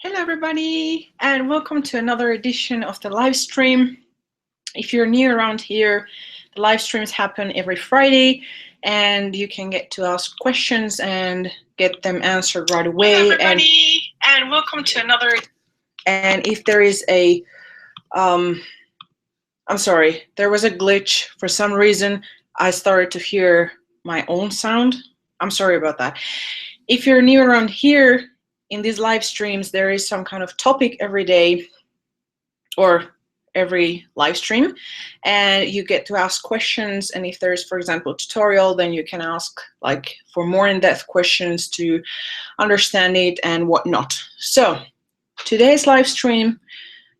Hello everybody, and welcome to another edition of the live stream. If you're new around here, the live streams happen every Friday, and you can get to ask questions and get them answered right away. Hello everybody, and welcome to another. And if there is a, I'm sorry, there was a glitch. For some reason, I started to hear my own sound. I'm sorry about that. If you're new around here, in these live streams, there is some kind of topic every day or every live stream, and you get to ask questions. And if there's, for example, a tutorial, then you can ask like for more in-depth questions to understand it and whatnot. So today's live stream,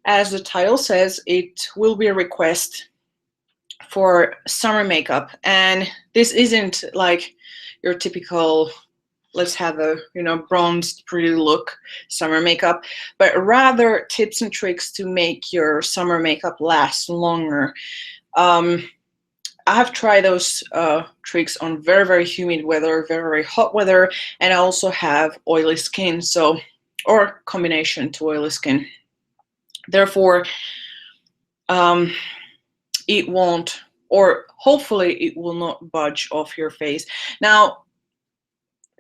as the title says, it will be a request for summer makeup. And this isn't like your typical let's have a bronzed pretty look summer makeup, but rather tips and tricks to make your summer makeup last longer. I have tried those tricks on very, very humid weather, very, very hot weather, and I also have oily skin, or combination to oily skin. Therefore, it won't, or hopefully it will not budge off your face. Now,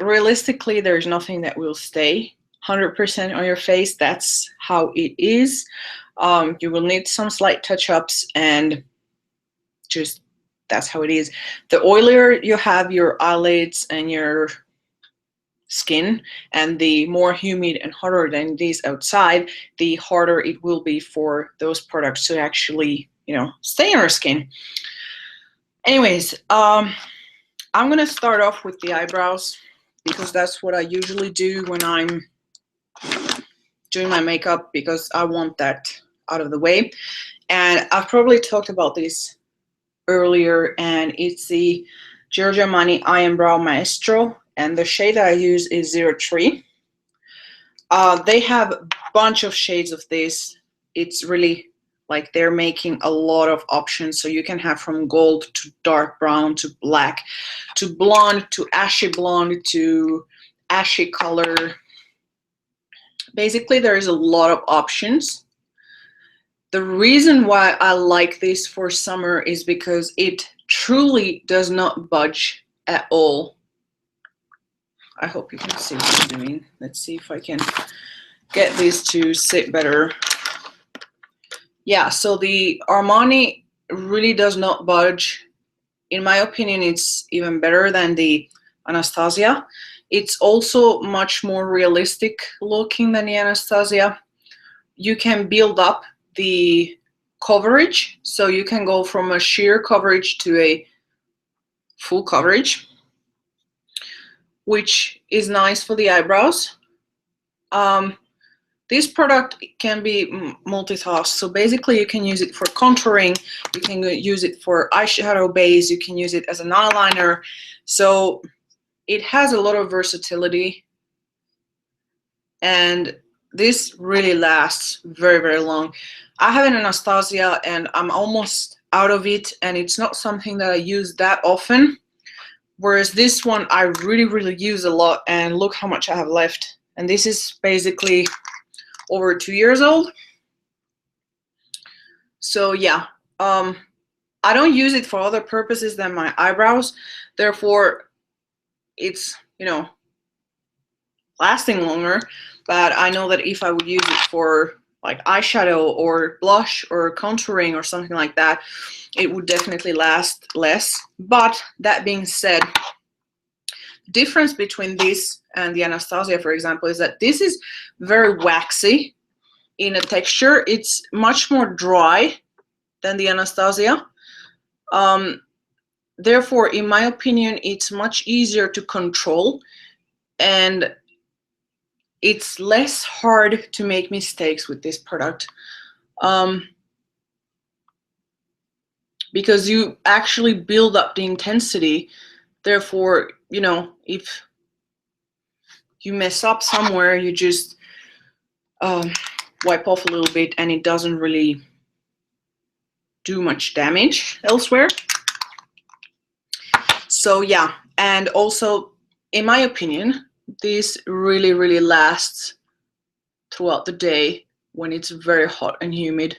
realistically, there's nothing that will stay 100% on your face. That's how it is. You will need some slight touch-ups, and just that's how it is. The oilier you have your eyelids and your skin, and the more humid and hotter than it is outside, the harder it will be for those products to actually, stay on your skin. Anyways, I'm gonna start off with the eyebrows, because that's what I usually do when I'm doing my makeup, because I want that out of the way. And I've probably talked about this earlier, and it's the Giorgio Armani Eye and Brow Maestro, and the shade that I use is 03. They have a bunch of shades of this. It's really like they're making a lot of options, so you can have from gold to dark brown to black to blonde to ashy blonde to ashy color. Basically, there is a lot of options. The reason why I like this for summer is because it truly does not budge at all. I hope you can see what I'm doing. Let's see if I can get these to sit better. Yeah, so the Armani really does not budge. In my opinion, it's even better than the Anastasia. It's also much more realistic looking than the Anastasia. You can build up the coverage, so you can go from a sheer coverage to a full coverage, which is nice for the eyebrows. This product can be multitask, so basically you can use it for contouring, you can use it for eyeshadow base, you can use it as an eyeliner, so it has a lot of versatility, and this really lasts very, very long. I have an Anastasia and I'm almost out of it, and it's not something that I use that often, whereas this one I really, really use a lot, and look how much I have left. And this is basically over 2 years old. So yeah, I don't use it for other purposes than my eyebrows, therefore it's lasting longer. But I know that if I would use it for like eyeshadow or blush or contouring or something like that, it would definitely last less. But that being said, the difference between this and the Anastasia, for example, is that this is very waxy in a texture. It's much more dry than the Anastasia. Therefore, in my opinion, it's much easier to control, and it's less hard to make mistakes with this product, because you actually build up the intensity. Therefore, if you mess up somewhere, you just wipe off a little bit, and it doesn't really do much damage elsewhere. So yeah, and also in my opinion, this really, really lasts throughout the day when it's very hot and humid.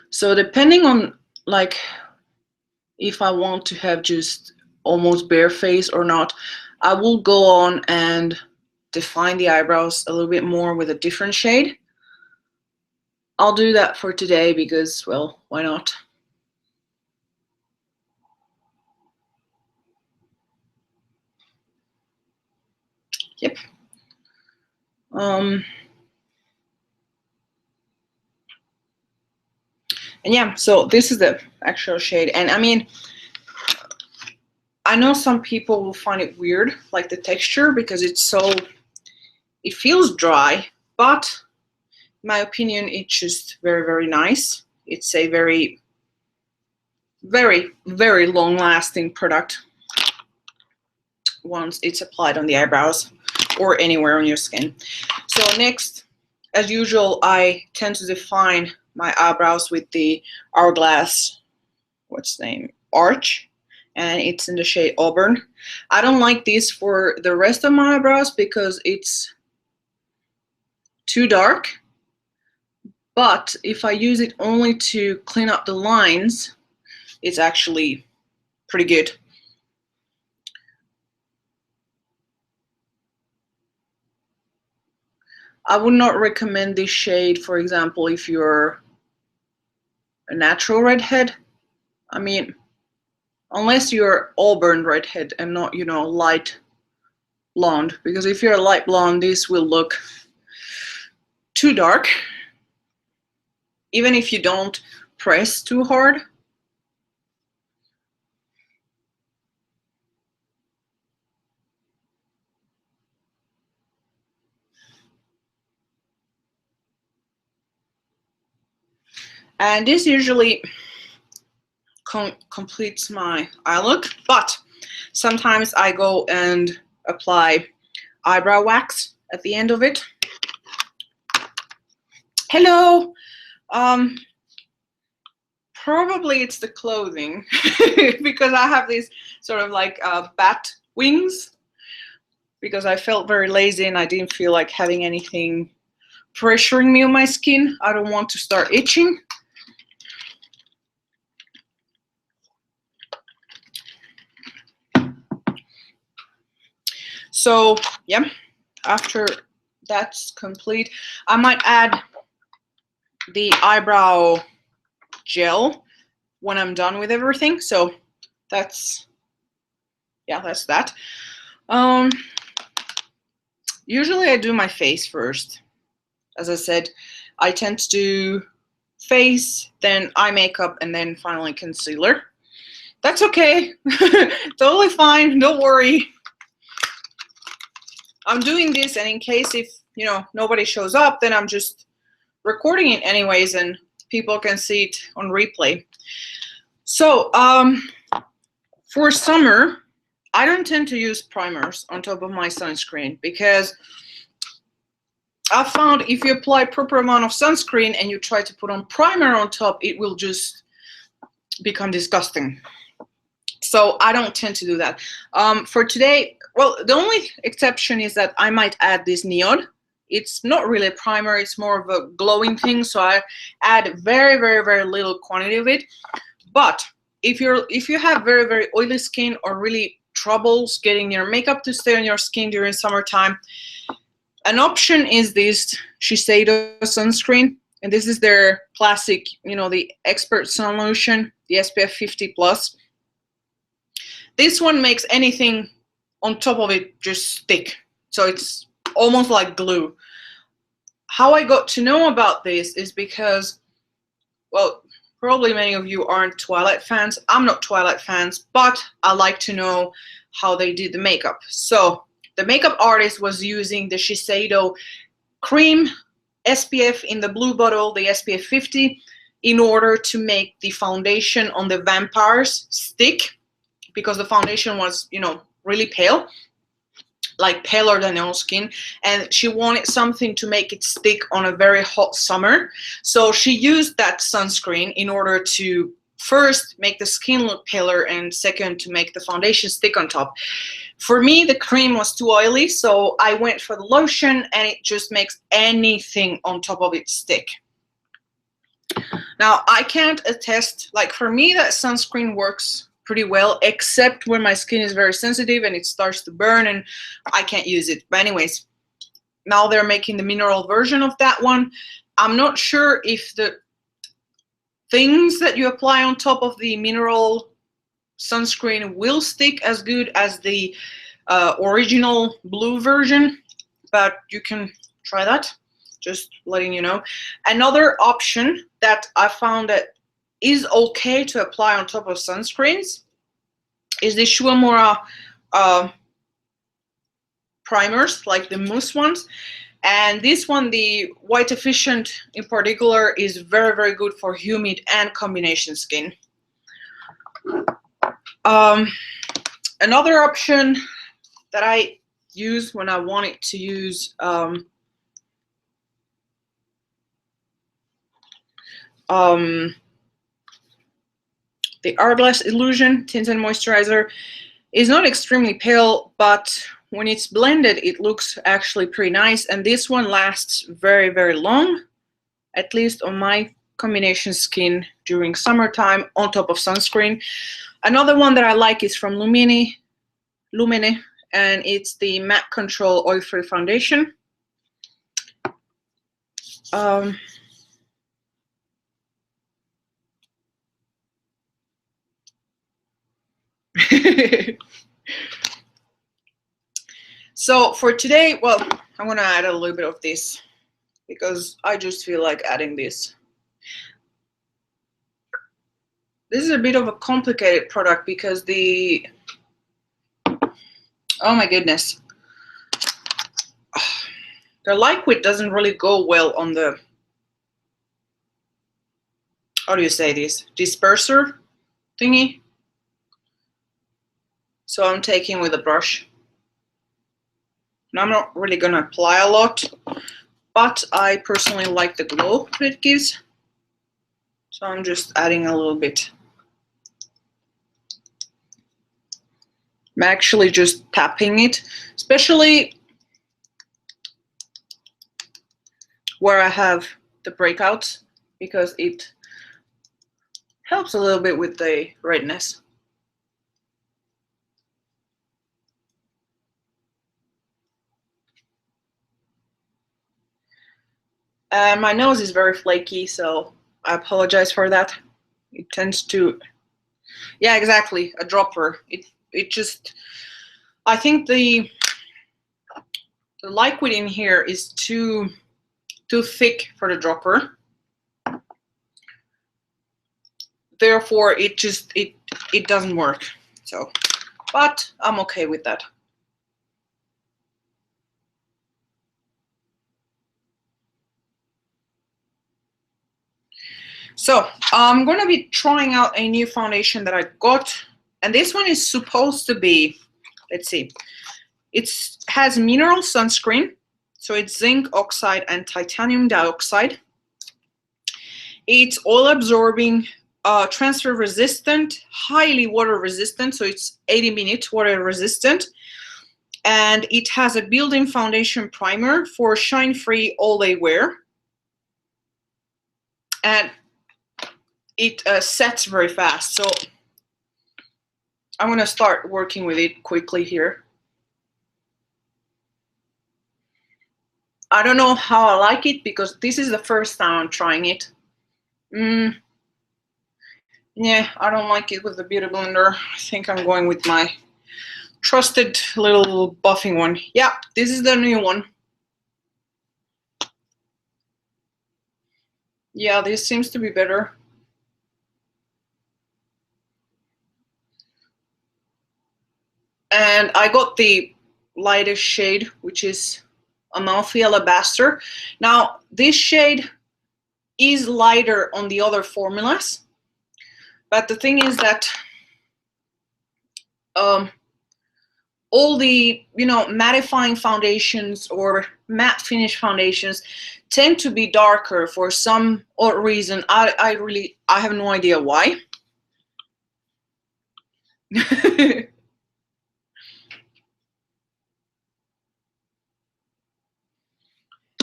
So depending on like if I want to have just almost bare face or not, I will go on and define the eyebrows a little bit more with a different shade. I'll do that for today because, well, why not? Yep. And yeah, so this is the actual shade. And I mean, I know some people will find it weird, like the texture, because it feels dry, but in my opinion, it's just very, very nice. It's a very, very, very long-lasting product once it's applied on the eyebrows or anywhere on your skin. So next, as usual, I tend to define my eyebrows with the Hourglass, what's the name, Arch, and it's in the shade Auburn. I don't like this for the rest of my eyebrows because it's too dark, but if I use it only to clean up the lines, it's actually pretty good. I would not recommend this shade, for example, if you're a natural redhead. I mean, unless you're auburn redhead and not, you know, light blonde, because if you're a light blonde, this will look too dark, even if you don't press too hard. And this usually completes my eye look, but sometimes I go and apply eyebrow wax at the end of it. Hello. Probably it's the clothing because I have these sort of like bat wings because I felt very lazy and I didn't feel like having anything pressuring me on my skin. I don't want to start itching. So yeah, after that's complete, I might add the eyebrow gel when I'm done with everything. So that's, yeah, that's that. Usually I do my face first. As I said, I tend to do face, then eye makeup, and then finally concealer. That's okay. Totally fine, don't worry. I'm doing this, and in case if, you know, nobody shows up, then I'm just recording it anyways and people can see it on replay. So for summer, I don't tend to use primers on top of my sunscreen because I found if you apply proper amount of sunscreen and you try to put on primer on top, it will just become disgusting. So I don't tend to do that. For today, well, the only exception is that I might add this neon. It's not really a primer, it's more of a glowing thing, so I add very, very, very little quantity of it. But if you have very, very oily skin or really troubles getting your makeup to stay on your skin during summertime, an option is this Shiseido sunscreen, and this is their classic, you know, the Expert Sun Lotion, the SPF 50+. This one makes anything on top of it just stick, so it's almost like glue. How I got to know about this is because, well, probably many of you aren't Twilight fans. I'm not Twilight fans, but I like to know how they did the makeup. So the makeup artist was using the Shiseido cream SPF in the blue bottle, the SPF 50, in order to make the foundation on the vampires stick, because the foundation was, you know, really pale, like paler than your skin, and she wanted something to make it stick on a very hot summer. So she used that sunscreen in order to first make the skin look paler, and second to make the foundation stick on top. For me, the cream was too oily, so I went for the lotion, and it just makes anything on top of it stick. Now, I can't attest, like for me, that sunscreen works pretty well, except when my skin is very sensitive and it starts to burn and I can't use it. But anyways, now they're making the mineral version of that one. I'm not sure if the things that you apply on top of the mineral sunscreen will stick as good as the original blue version, but you can try that, just letting you know. Another option that I found that is okay to apply on top of sunscreens is the Shuamura primers, like the mousse ones. And this one, the White Efficient in particular, is very, very good for humid and combination skin. Another option that I use when I wanted to use the Hourglass Illusion Tint and Moisturizer is not extremely pale, but when it's blended, it looks actually pretty nice. And this one lasts very, very long, at least on my combination skin during summertime on top of sunscreen. Another one that I like is from Lumene, and it's the Matte Control Oil-Free Foundation. So for today, well, I'm gonna add a little bit of this because I just feel like adding this. This is a bit of a complicated product because the, oh my goodness, the liquid doesn't really go well on the, how do you say this, disperser thingy. So I'm taking with a brush. And I'm not really gonna apply a lot, but I personally like the glow that it gives. So I'm just adding a little bit. I'm actually just tapping it, especially where I have the breakouts, because it helps a little bit with the redness. My nose is very flaky, so I apologize for that. It tends to, yeah, exactly, a dropper. It just, I think the liquid in here is too thick for the dropper. Therefore, it just, it doesn't work. So, but I'm okay with that. So I'm going to be trying out a new foundation that I got, and this one is supposed to be, let's see, it has mineral sunscreen, so it's zinc oxide and titanium dioxide. It's oil absorbing, transfer resistant, highly water resistant, so it's 80-minute water resistant, and it has a built-in foundation primer for shine-free all-day wear, and it sets very fast. So I'm gonna start working with it quickly here. I don't know how I like it because this is the first time I'm trying it. Yeah, I don't like it with the Beauty Blender. I think I'm going with my trusted little buffing one. Yeah, this is the new one. Yeah, this seems to be better. And I got the lightest shade, which is Amalfi Alabaster. Now, this shade is lighter on the other formulas, but the thing is that all the, you know, mattifying foundations or matte finish foundations tend to be darker for some odd reason. I have no idea why.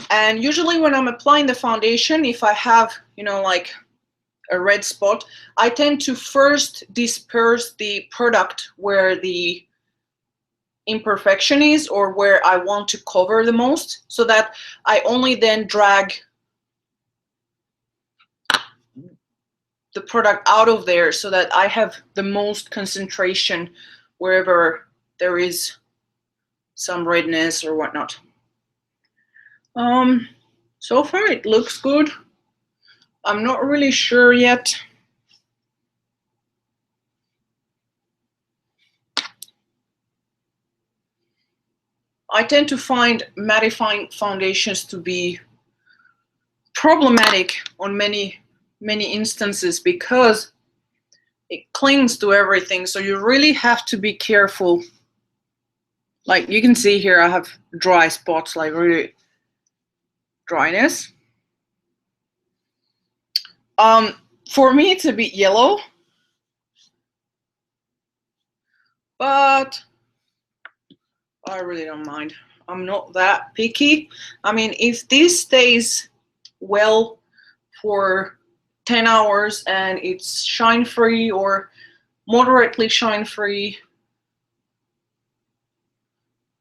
And usually when I'm applying the foundation, if I have, you know, like a red spot, I tend to first disperse the product where the imperfection is, or where I want to cover the most, so that I only then drag the product out of there so that I have the most concentration wherever there is some redness or whatnot. So far it looks good. I'm not really sure yet. I tend to find mattifying foundations to be problematic on many instances because it clings to everything, so you really have to be careful. Like you can see here, I have dry spots, like really dryness. For me it's a bit yellow, but I really don't mind. I'm not that picky. I mean, if this stays well for 10 hours and it's shine free or moderately shine free,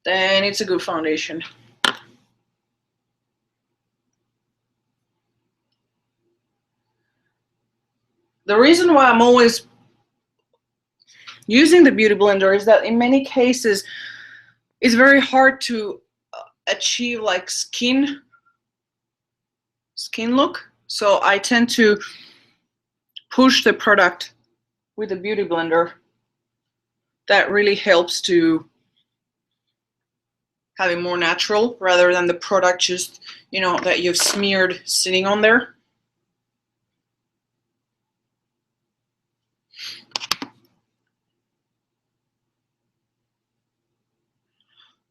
then it's a good foundation. The reason why I'm always using the Beauty Blender is that in many cases it's very hard to achieve like skin look, so I tend to push the product with the Beauty Blender. That really helps to have it more natural rather than the product just, you know, that you've smeared sitting on there.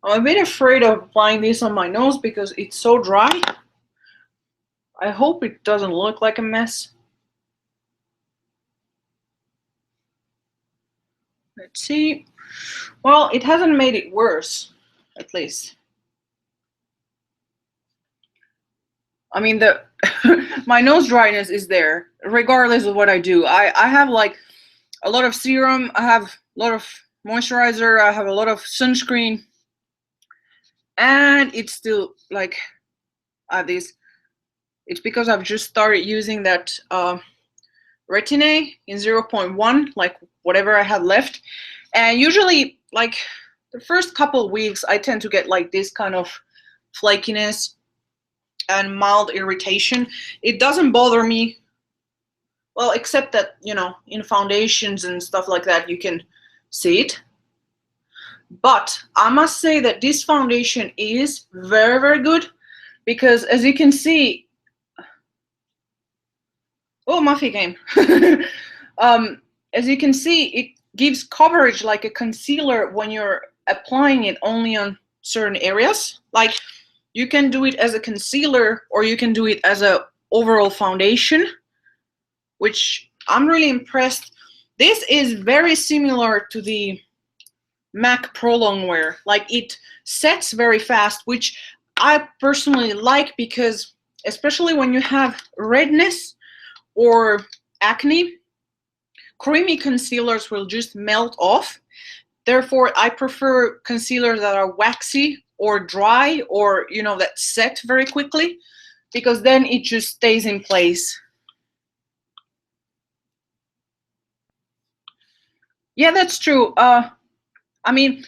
I'm a bit afraid of applying this on my nose because it's so dry. I hope it doesn't look like a mess. Let's see. Well, it hasn't made it worse, at least. I mean, the my nose dryness is there regardless of what I do. I have like a lot of serum, I have a lot of moisturizer, I have a lot of sunscreen, and it's still like I have this. It's because I've just started using that retin-A in 0.1, like whatever I had left. And usually, like the first couple of weeks, I tend to get like this kind of flakiness and mild irritation. It doesn't bother me, well, except that, you know, in foundations and stuff like that, you can see it. But I must say that this foundation is very, very good because, as you can see, oh, Muffy game. As you can see, it gives coverage like a concealer when you're applying it only on certain areas. Like you can do it as a concealer or you can do it as a overall foundation, which I'm really impressed. This is very similar to the MAC Pro Longwear. Like it sets very fast, which I personally like because especially when you have redness or acne, creamy concealers will just melt off. Therefore, I prefer concealers that are waxy or dry or, you know, that set very quickly, because then it just stays in place. Yeah, that's true. I mean,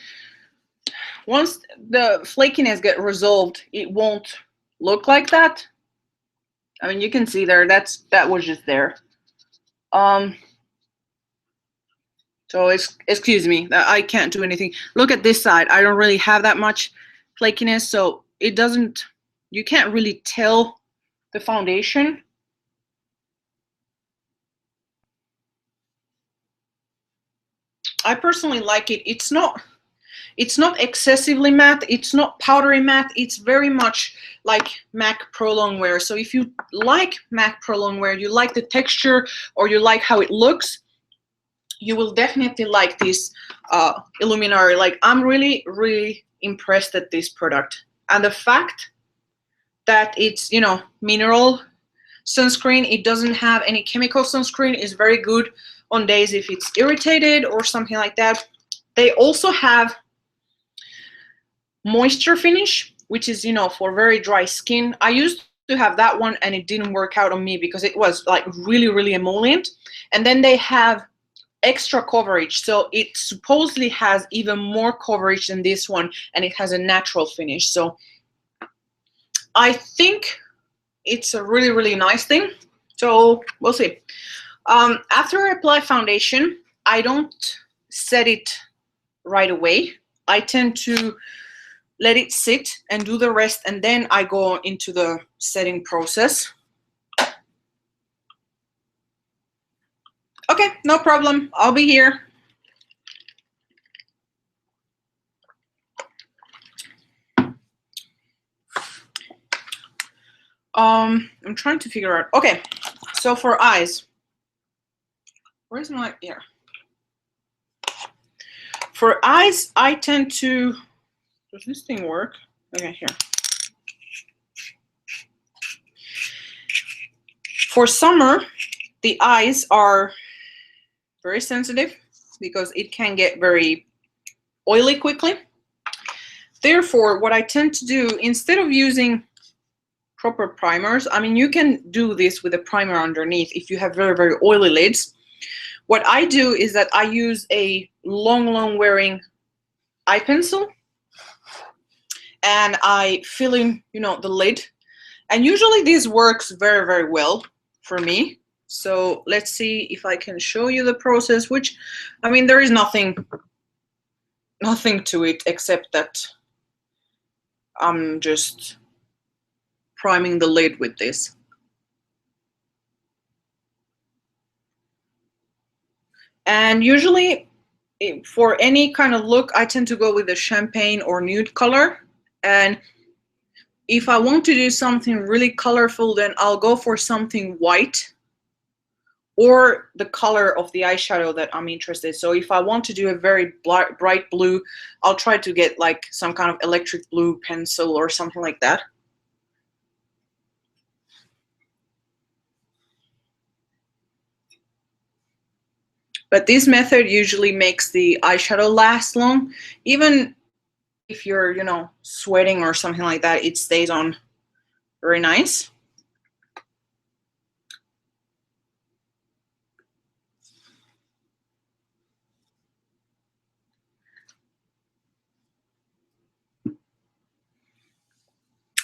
once the flakiness gets resolved, it won't look like that. I mean, you can see there, that was just there. So excuse me, I can't do anything. Look at this side. I don't really have that much flakiness, so it doesn't, you can't really tell the foundation. I personally like it. It's not excessively matte, it's not powdery matte, it's very much like MAC Pro Longwear. So if you like MAC Pro Longwear, you like the texture or you like how it looks, you will definitely like this Illuminari. Like, I'm really, really impressed at this product. And the fact that it's, you know, mineral sunscreen, it doesn't have any chemical sunscreen, is very good on days if it's irritated or something like that. They also have moisture finish, which is, you know, for very dry skin. I used to have that one and it didn't work out on me because it was like really, really emollient. And then they have extra coverage, so it supposedly has even more coverage than this one, and it has a natural finish. So I think it's a really, really nice thing. So we'll see. After I apply foundation, I don't set it right away. I tend to let it sit and do the rest, and then I go into the setting process. Okay, no problem. I'll be here. I'm trying to figure out. Okay, so for eyes, where's my, here? For eyes, I tend to, does this thing work? Okay, here. For summer, the eyes are very sensitive because it can get very oily quickly. Therefore, what I tend to do, instead of using proper primers, I mean, you can do this with a primer underneath if you have very, very oily lids. What I do is that I use a long wearing eye pencil and I fill in, you know, the lid. And usually this works very, very well for me. So let's see if I can show you the process, which, I mean, there is nothing to it except that I'm just priming the lid with this. And usually for any kind of look, I tend to go with a champagne or nude color. And if I want to do something really colorful, then I'll go for something white or the color of the eyeshadow that I'm interested. So if I want to do a very bright blue, I'll try to get like some kind of electric blue pencil or something like that. But this method usually makes the eyeshadow last long. Even if you're, you know, sweating or something like that, it stays on very nice.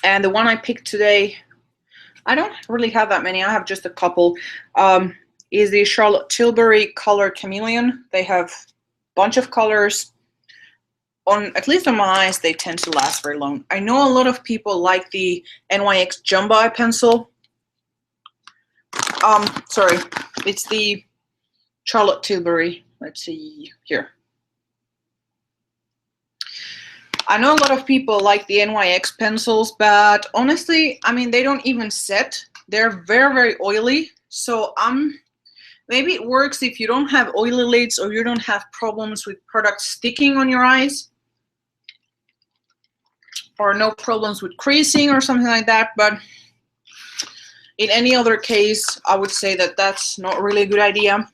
And the one I picked today, I don't really have that many. I have just a couple. Is the Charlotte Tilbury Color Chameleon. They have a bunch of colors. On, at least on my eyes, they tend to last very long. I know a lot of people like the NYX Jumbo Eye Pencil. Sorry, it's the Charlotte Tilbury. Let's see here. I know a lot of people like the NYX pencils, but honestly, I mean, they don't even set. They're very, very oily. So maybe it works if you don't have oily lids or you don't have problems with products sticking on your eyes, or no problems with creasing or something like that. But in any other case, I would say that that's not really a good idea.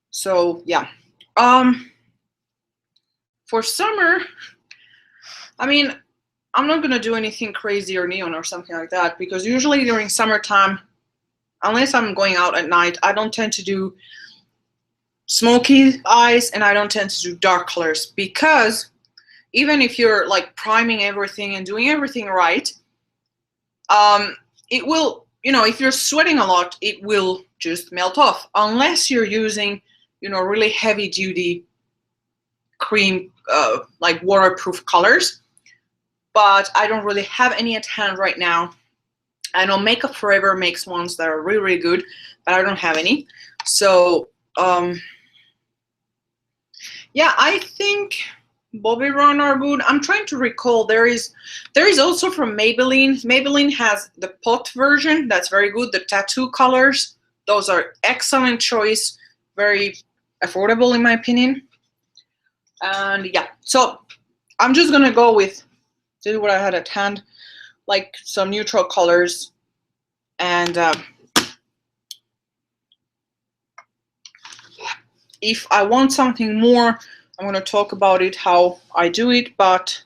So yeah. For summer, I mean, I'm not gonna do anything crazy or neon or something like that, because usually during summertime, unless I'm going out at night, I don't tend to do smoky eyes and I don't tend to do dark colors, because even if you're like priming everything and doing everything right, it will, you know, if you're sweating a lot, it will just melt off, unless you're using, you know, really heavy duty cream, like waterproof colors. But I don't really have any at hand right now. I know Makeup Forever makes ones that are really, really good, but I don't have any. So yeah, I think Bobbi Brown are good. I'm trying to recall, there is also from Maybelline. Maybelline has the pot version, that's very good. The tattoo colors, those are excellent choice, very affordable in my opinion. And yeah, so I'm just gonna go with, this is what I had at hand, like some neutral colors. And if I want something more, I'm gonna talk about it, how I do it, but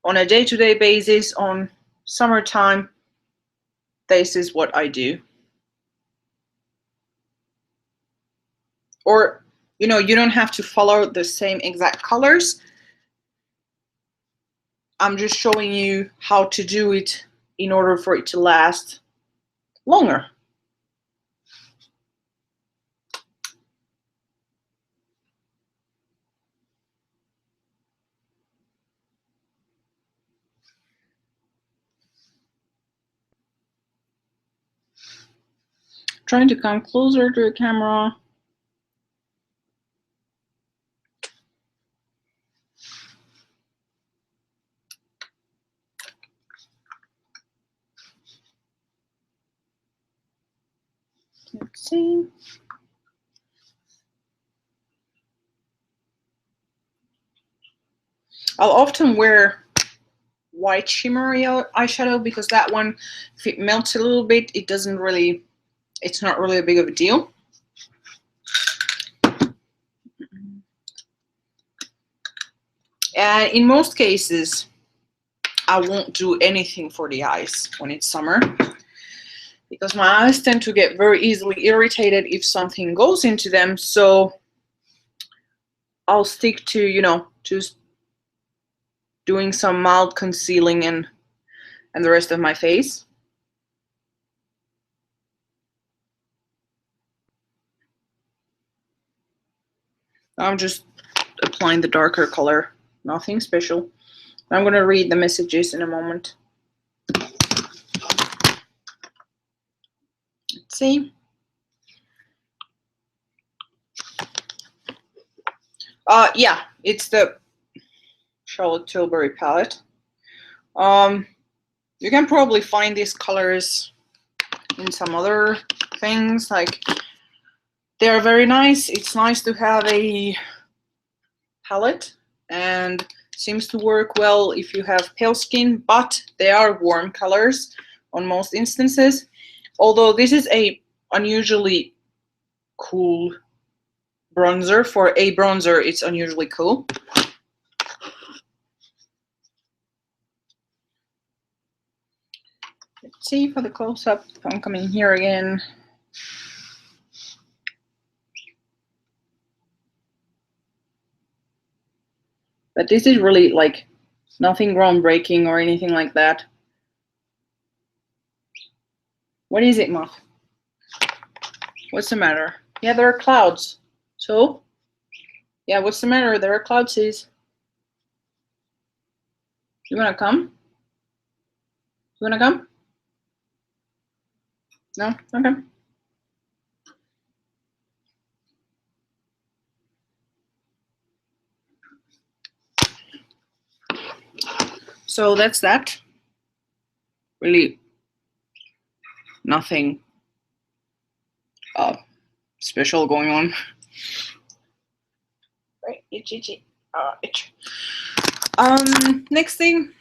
on a day-to-day basis, on summertime, this is what I do. Or, you know, you don't have to follow the same exact colors. I'm just showing you how to do it in order for it to last longer. Trying to come closer to the camera. Let's see. I'll often wear white shimmery eyeshadow because that one, if it melts a little bit, it doesn't really, it's not really a big of a deal. And in most cases, I won't do anything for the eyes when it's summer, because my eyes tend to get very easily irritated if something goes into them. So I'll stick to, you know, just doing some mild concealing and the rest of my face. I'm just applying the darker color, nothing special. I'm going to read the messages in a moment. Let's see. Yeah, it's the Charlotte Tilbury palette. You can probably find these colors in some other things, like they're very nice. It's nice to have a palette, and seems to work well if you have pale skin, but they are warm colors on most instances. Although this is a unusually cool bronzer. For a bronzer, it's unusually cool. Let's see for the close-up. I'm coming here again. But this is really like nothing groundbreaking or anything like that. What is it, Muff? What's the matter? Yeah, there are clouds. So? Yeah, what's the matter? There are clouds, sis. You wanna come? You wanna come? No? Okay. So that's that. Really nothing special going on. Right, itchy. Itch. Next thing,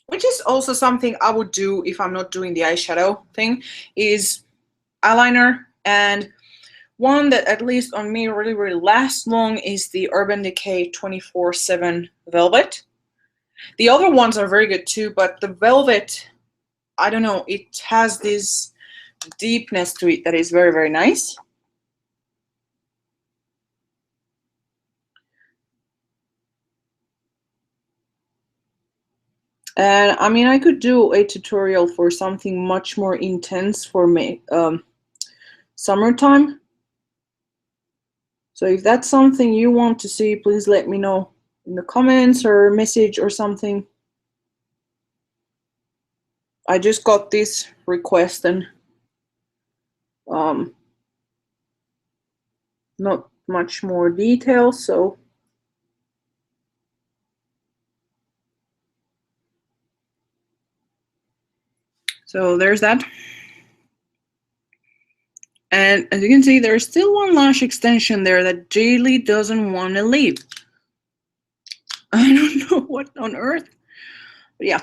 which is also something I would do if I'm not doing the eyeshadow thing, is eyeliner. And one that, at least on me, really lasts long is the Urban Decay 24/7 Velvet. The other ones are very good too, but the Velvet, I don't know, it has this deepness to it that is very nice. And I mean, I could do a tutorial for something much more intense for me, summertime. So if that's something you want to see, please let me know in the comments or message or something. I just got this request, and not much more detail, so there's that. And as you can see, there's still one lash extension there that really doesn't want to leave. I don't know what on earth, but yeah.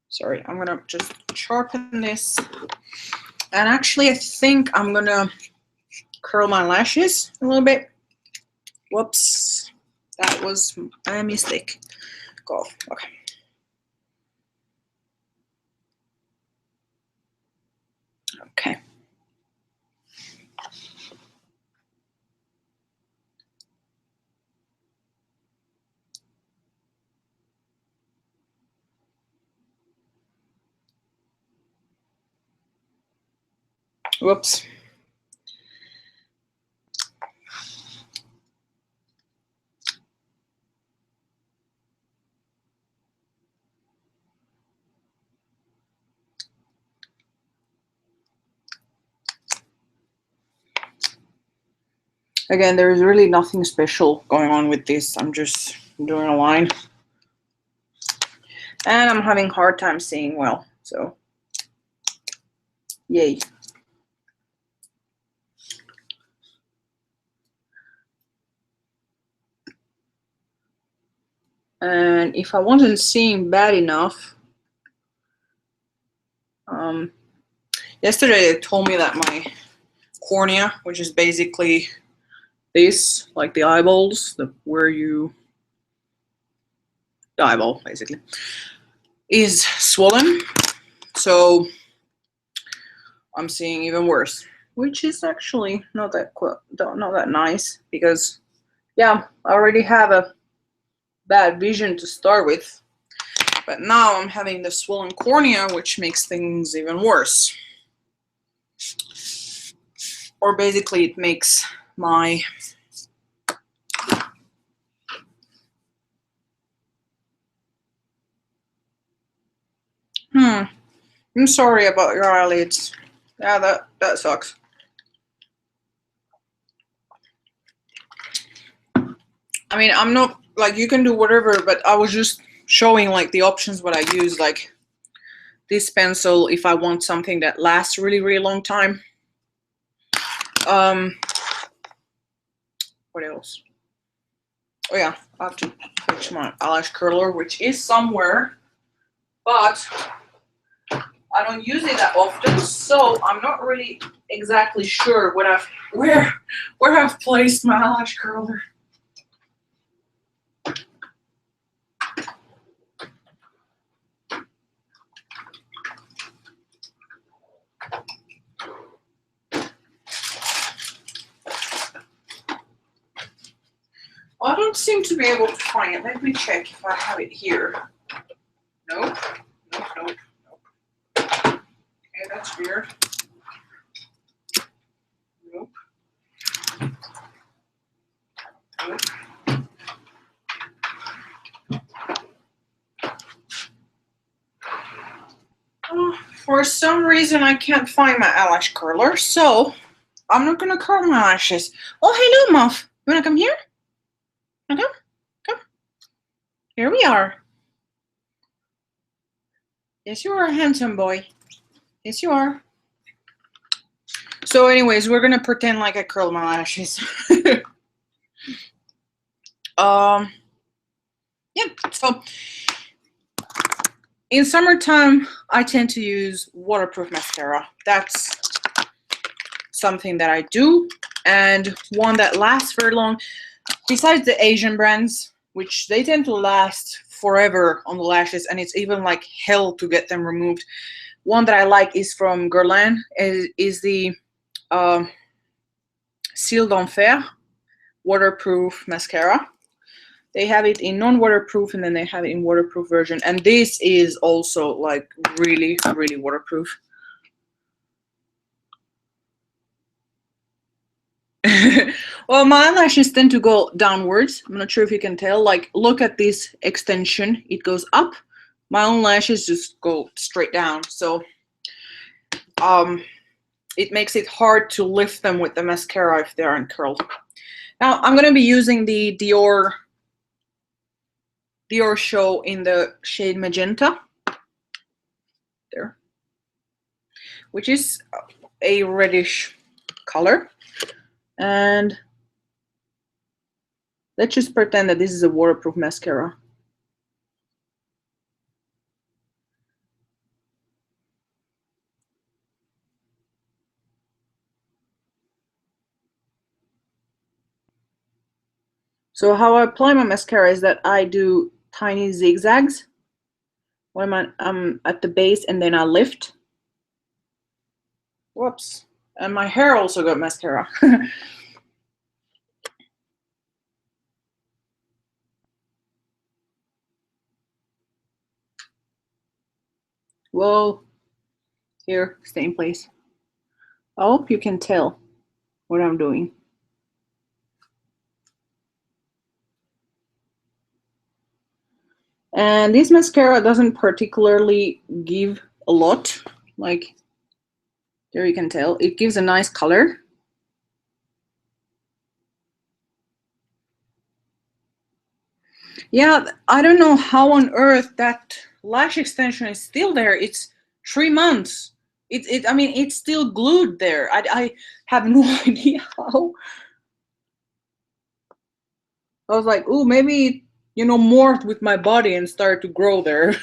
Sorry, I'm gonna just sharpen this. And actually, I think I'm gonna curl my lashes a little bit. Whoops, that was a mistake. Go, okay. Okay. Whoops. Again, there's really nothing special going on with this. I'm just doing a line. And I'm having a hard time seeing well, so yay. And if I wasn't seeing bad enough, yesterday they told me that my cornea, which is basically this, like the eyeballs, the eyeball basically, is swollen. So I'm seeing even worse, which is actually not that nice, because yeah, I already have a bad vision to start with, but now I'm having the swollen cornea, which makes things even worse. Or basically it makes my I'm sorry about your eyelids. Yeah, that sucks. I mean, I'm not, like, you can do whatever, but I was just showing like the options what I use, like this pencil if I want something that lasts really, really long time. What else? Oh yeah, I have to fetch my eyelash curler, which is somewhere, but I don't use it that often, so I'm not really exactly sure where I've placed my eyelash curler. I don't seem to be able to find it. Let me check if I have it here. Nope. Nope. Okay, that's weird. Nope. Nope. For some reason, I can't find my eyelash curler, so I'm not gonna curl my lashes. Oh, hello, Muff. You wanna come here? Come. Come. Here we are. Yes, you are a handsome boy. Yes, you are. So anyways, we're gonna pretend like I curl my lashes. Yeah, so in summertime, I tend to use waterproof mascara. That's something that I do, and one that lasts very long. Besides the Asian brands, which they tend to last forever on the lashes, and it's even like hell to get them removed. One that I like is from Guerlain, is the Cils d'Enfer waterproof mascara. They have it in non-waterproof, and then they have it in waterproof version. And this is also like really, really waterproof. Well, my eyelashes tend to go downwards. I'm not sure if you can tell. Like, look at this extension. It goes up. My own lashes just go straight down. So it makes it hard to lift them with the mascara if they aren't curled. Now, I'm going to be using the Dior Show in the shade Magenta. There. which is a reddish color. And let's just pretend that this is a waterproof mascara. So how I apply my mascara is that I do tiny zigzags when I'm at the base, and then I lift. Whoops. And my hair also got mascara. Whoa. Here, stay in place. I hope you can tell what I'm doing. And this mascara doesn't particularly give a lot. Like, there you can tell. It gives a nice color. Yeah, I don't know how on earth that lash extension is still there. It's 3 months. I mean, it's still glued there. I have no idea how. I was like, oh, maybe, you know, morphed with my body and started to grow there.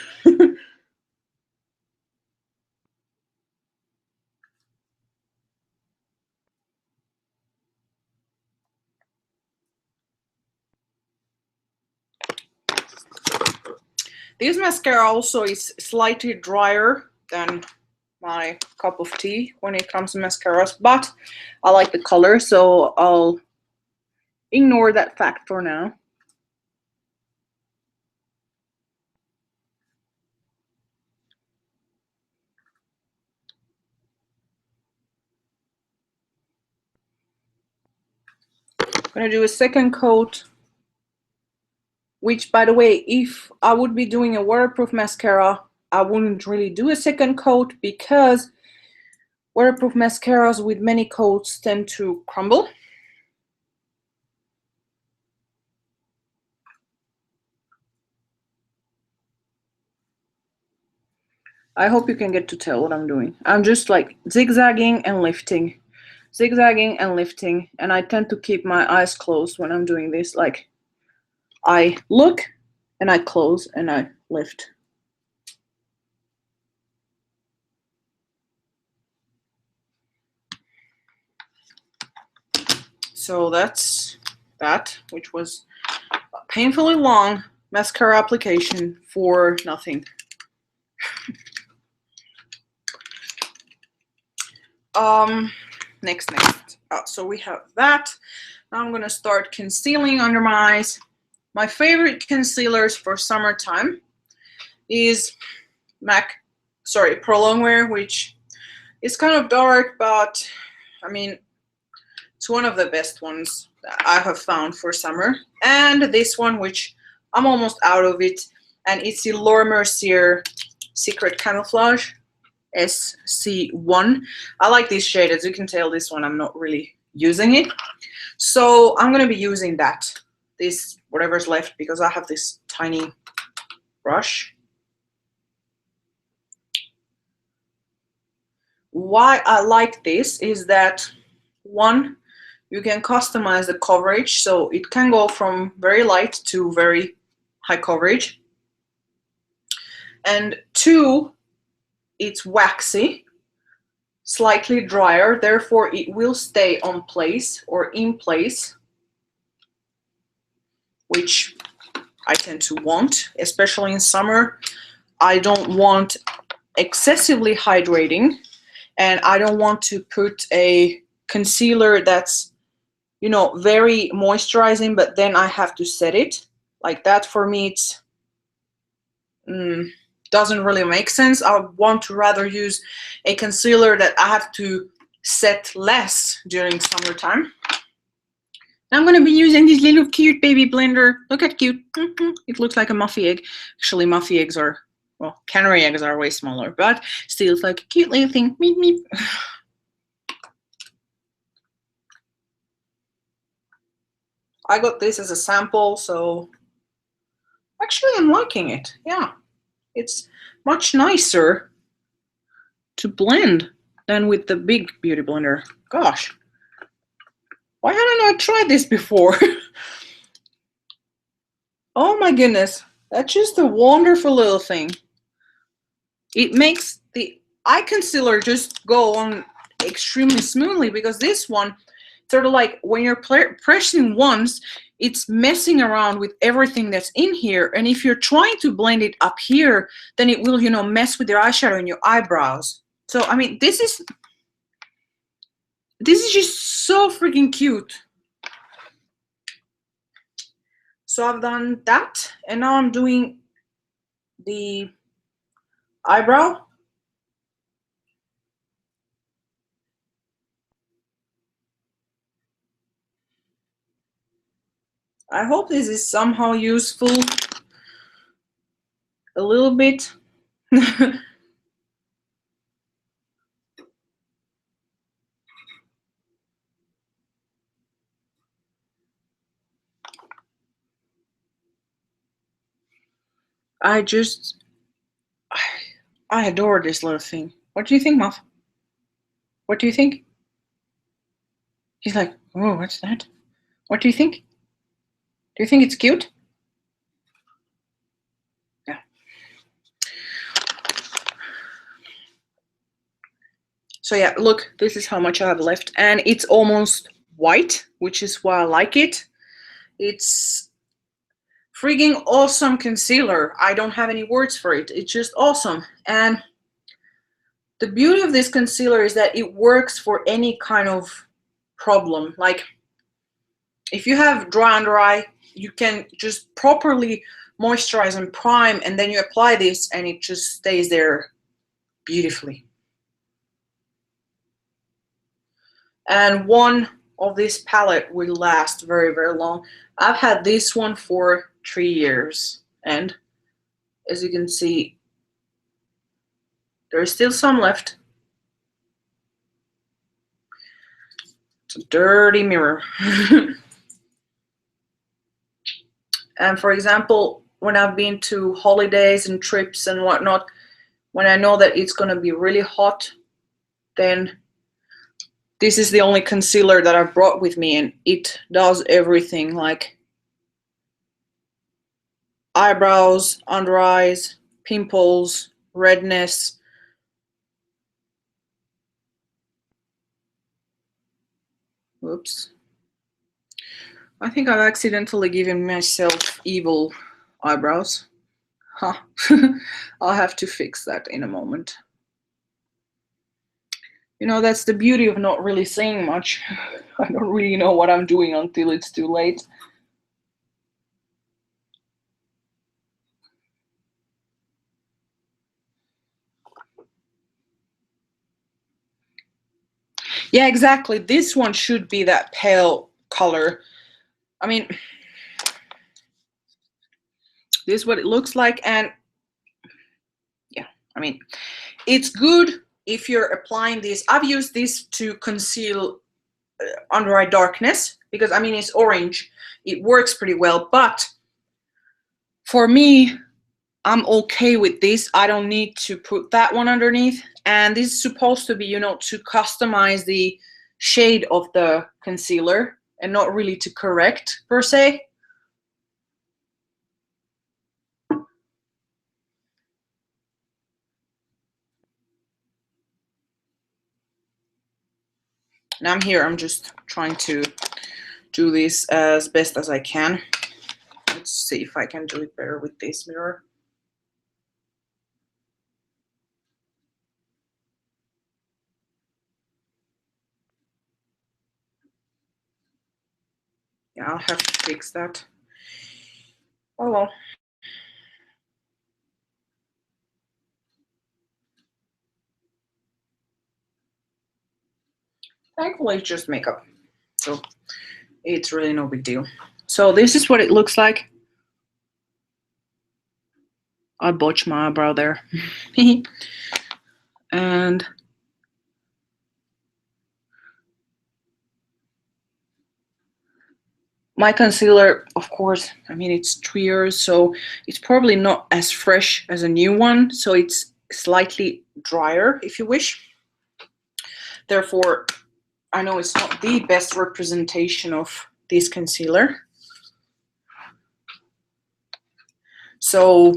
This mascara also is slightly drier than my cup of tea when it comes to mascaras, but I like the color, so I'll ignore that fact for now. I'm gonna do a second coat, which, by the way, if I would be doing a waterproof mascara, I wouldn't really do a second coat because waterproof mascaras with many coats tend to crumble. I hope you can get to tell what I'm doing. I'm just like zigzagging and lifting, zigzagging and lifting, and I tend to keep my eyes closed when I'm doing this. Like, I look and I close and I lift. So that's that, which was a painfully long mascara application for nothing. Next. So we have that. Now I'm gonna start concealing under my eyes. My favorite concealers for summertime is Pro Longwear, which is kind of dark, but I mean, it's one of the best ones that I have found for summer. And this one, which I'm almost out of it, and it's the Laura Mercier Secret Camouflage SC1. I like this shade. As you can tell, this one I'm not really using it. So I'm gonna be using this whatever's left, because I have this tiny brush. Why I like this is that, one, you can customize the coverage, so it can go from very light to very high coverage. And two, it's waxy, slightly drier, therefore it will stay on place or in place, which I tend to want, especially in summer. I don't want excessively hydrating, and I don't want to put a concealer that's, you know, very moisturizing, but then I have to set it. Like that, for me, it's doesn't really make sense. I want to rather use a concealer that I have to set less during summertime. I'm going to be using this little cute baby blender. Look at cute. It looks like a Muffy egg. Actually, Muffy eggs are, well, canary eggs are way smaller, but still, it's like a cute little thing. Meep, meep. I got this as a sample, so actually I'm liking it. Yeah, it's much nicer to blend. than with the big beauty blender. Gosh, why hadn't I tried this before? Oh my goodness, that's just a wonderful little thing. It makes the eye concealer just go on extremely smoothly, because this one, sort of like when you're pressing once, it's messing around with everything that's in here, and if you're trying to blend it up here, then it will, you know, mess with your eyeshadow and your eyebrows. So I mean, this is just so freaking cute. So I've done that, and now I'm doing the eyebrow. I hope this is somehow useful a little bit. I adore this little thing. What do you think, Muff? What do you think? He's like, oh, what's that? What do you think? Do you think it's cute? Yeah. So yeah, look, this is how much I have left, and it's almost white, which is why I like it. It's freaking awesome concealer. I don't have any words for it. It's just awesome. And the beauty of this concealer is that it works for any kind of problem. Like if you have dry under eye, you can just properly moisturize and prime, and then you apply this and it just stays there beautifully. And one of this palette will last very, very long. I've had this one for 3 years, and as you can see, there's still some left. It's a dirty mirror. And for example, when I've been to holidays and trips and whatnot, when I know that it's gonna be really hot, then this is the only concealer that I brought with me, and it does everything, like eyebrows, under eyes, pimples, redness. Whoops. I think I've accidentally given myself evil eyebrows. Huh. I'll have to fix that in a moment. You know, that's the beauty of not really saying much. I don't really know what I'm doing until it's too late. Yeah, exactly. This one should be that pale color. I mean, this is what it looks like, and yeah, I mean, it's good if you're applying this. I've used this to conceal under eye darkness because, I mean, it's orange. It works pretty well, but for me, I'm okay with this. I don't need to put that one underneath, and this is supposed to be, you know, to customize the shade of the concealer and not really to correct per se. And I'm here, I'm just trying to do this as best as I can. Let's see if I can do it better with this mirror. Yeah, I'll have to fix that. Oh well. Thankfully, it's just makeup, so it's really no big deal. So this is what it looks like. I botched my eyebrow there. And my concealer, of course, I mean, it's 3 years, so it's probably not as fresh as a new one, so it's slightly drier, if you wish. Therefore, I know it's not the best representation of this concealer. So,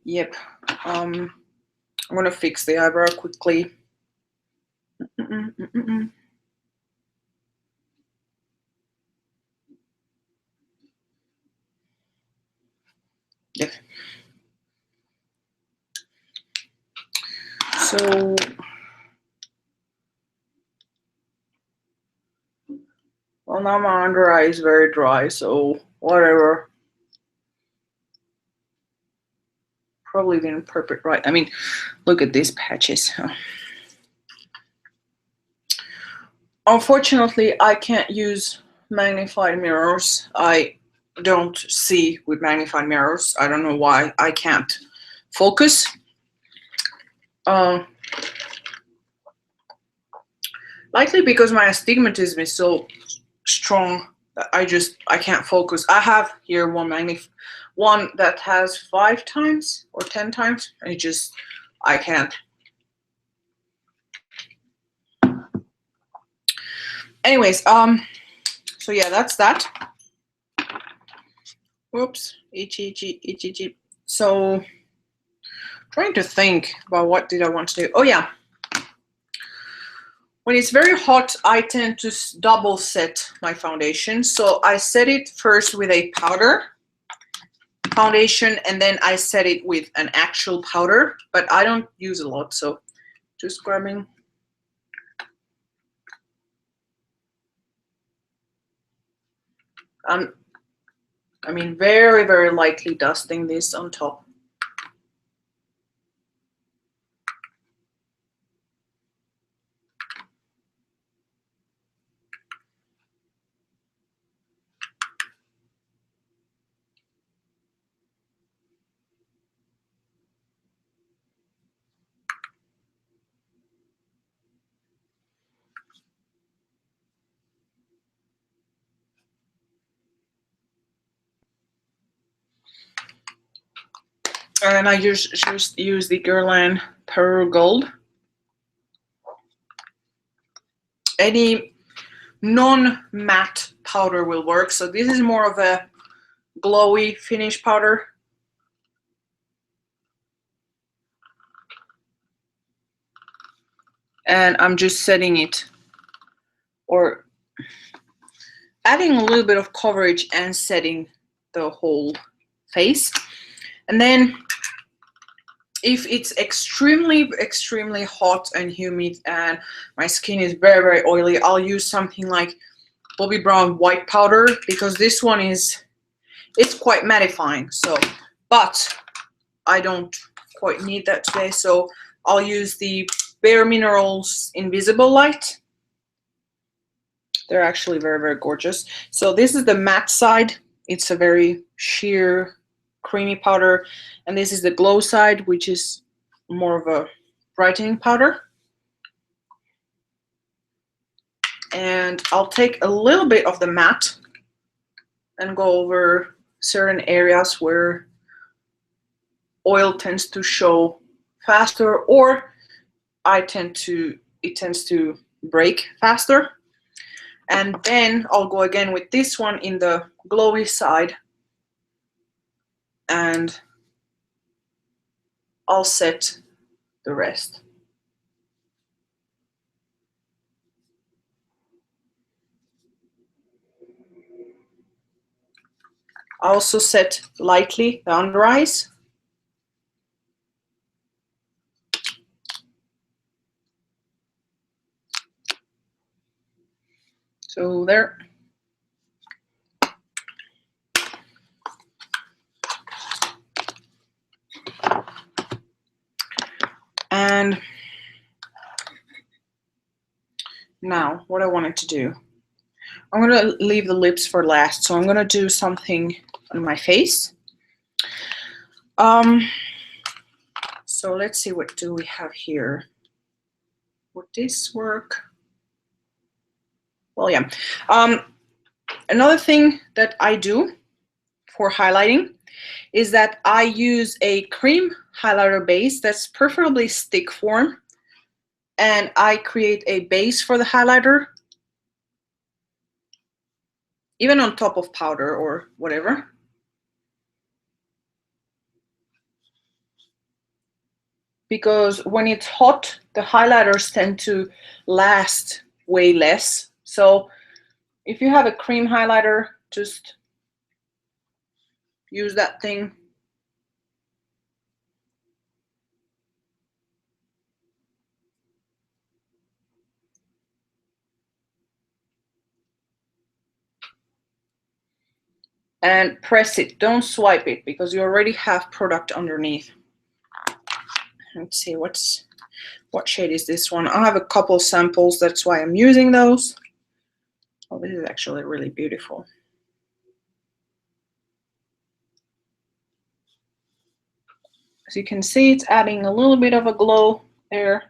yep, I'm gonna fix the eyebrow quickly. Yep. So, well, now my under eye is very dry, so whatever. Probably didn't prep it right. I mean, look at these patches. Unfortunately, I can't use magnified mirrors. I don't see with magnified mirrors. I don't know why I can't focus. Likely because my astigmatism is so strong that I can't focus. I have here one that has 5 times or 10 times, and I can't. Anyways, so yeah, that's that. Whoops, itchy. So, trying to think about what did I want to do. Oh yeah. When it's very hot, I tend to double set my foundation. So I set it first with a powder foundation, and then I set it with an actual powder, but I don't use a lot, so just grabbing. I mean, very, very lightly dusting this on top. And I just use the Guerlain Pearl Gold. Any non-matte powder will work. So this is more of a glowy finish powder. And I'm just setting it, or adding a little bit of coverage and setting the whole face. And then if it's extremely hot and humid and my skin is very, very oily, I'll use something like Bobbi Brown white powder, because this one it's quite mattifying. So, but I don't quite need that today, so I'll use the Bare Minerals Invisible Light. They're actually very, very gorgeous. So this is the matte side. It's a very sheer, creamy powder. And this is the glow side, which is more of a brightening powder. And I'll take a little bit of the matte and go over certain areas where oil tends to show faster, or it tends to break faster. And then I'll go again with this one in the glowy side, and I'll set the rest. I also set lightly the under eyes. So there. And now what I wanted to do, I'm going to leave the lips for last. So I'm going to do something on my face. So let's see, what do we have here? Would this work? Well, yeah. Another thing that I do for highlighting is that I use a cream highlighter base that's preferably stick form, and I create a base for the highlighter, even on top of powder or whatever. Because when it's hot, the highlighters tend to last way less. So if you have a cream highlighter, just use that thing. And press it, don't swipe it, because you already have product underneath. Let's see, what shade is this one? I have a couple samples, that's why I'm using those. Oh, this is actually really beautiful. As you can see, it's adding a little bit of a glow there.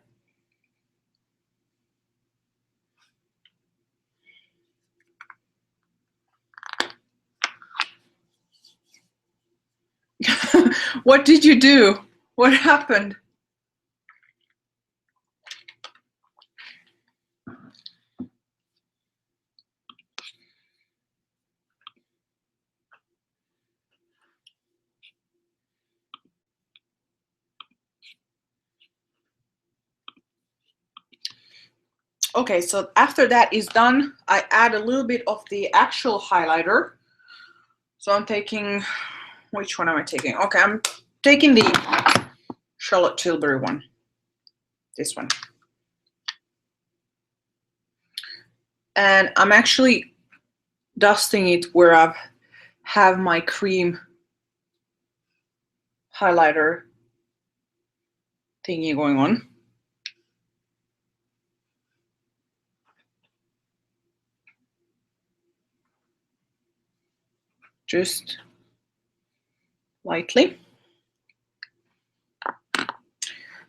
What did you do? What happened? Okay, so after that is done, I add a little bit of the actual highlighter. So I'm taking, which one am I taking? Okay, I'm taking the Charlotte Tilbury one, this one. And I'm actually dusting it where I have my cream highlighter thingy going on. Just lightly.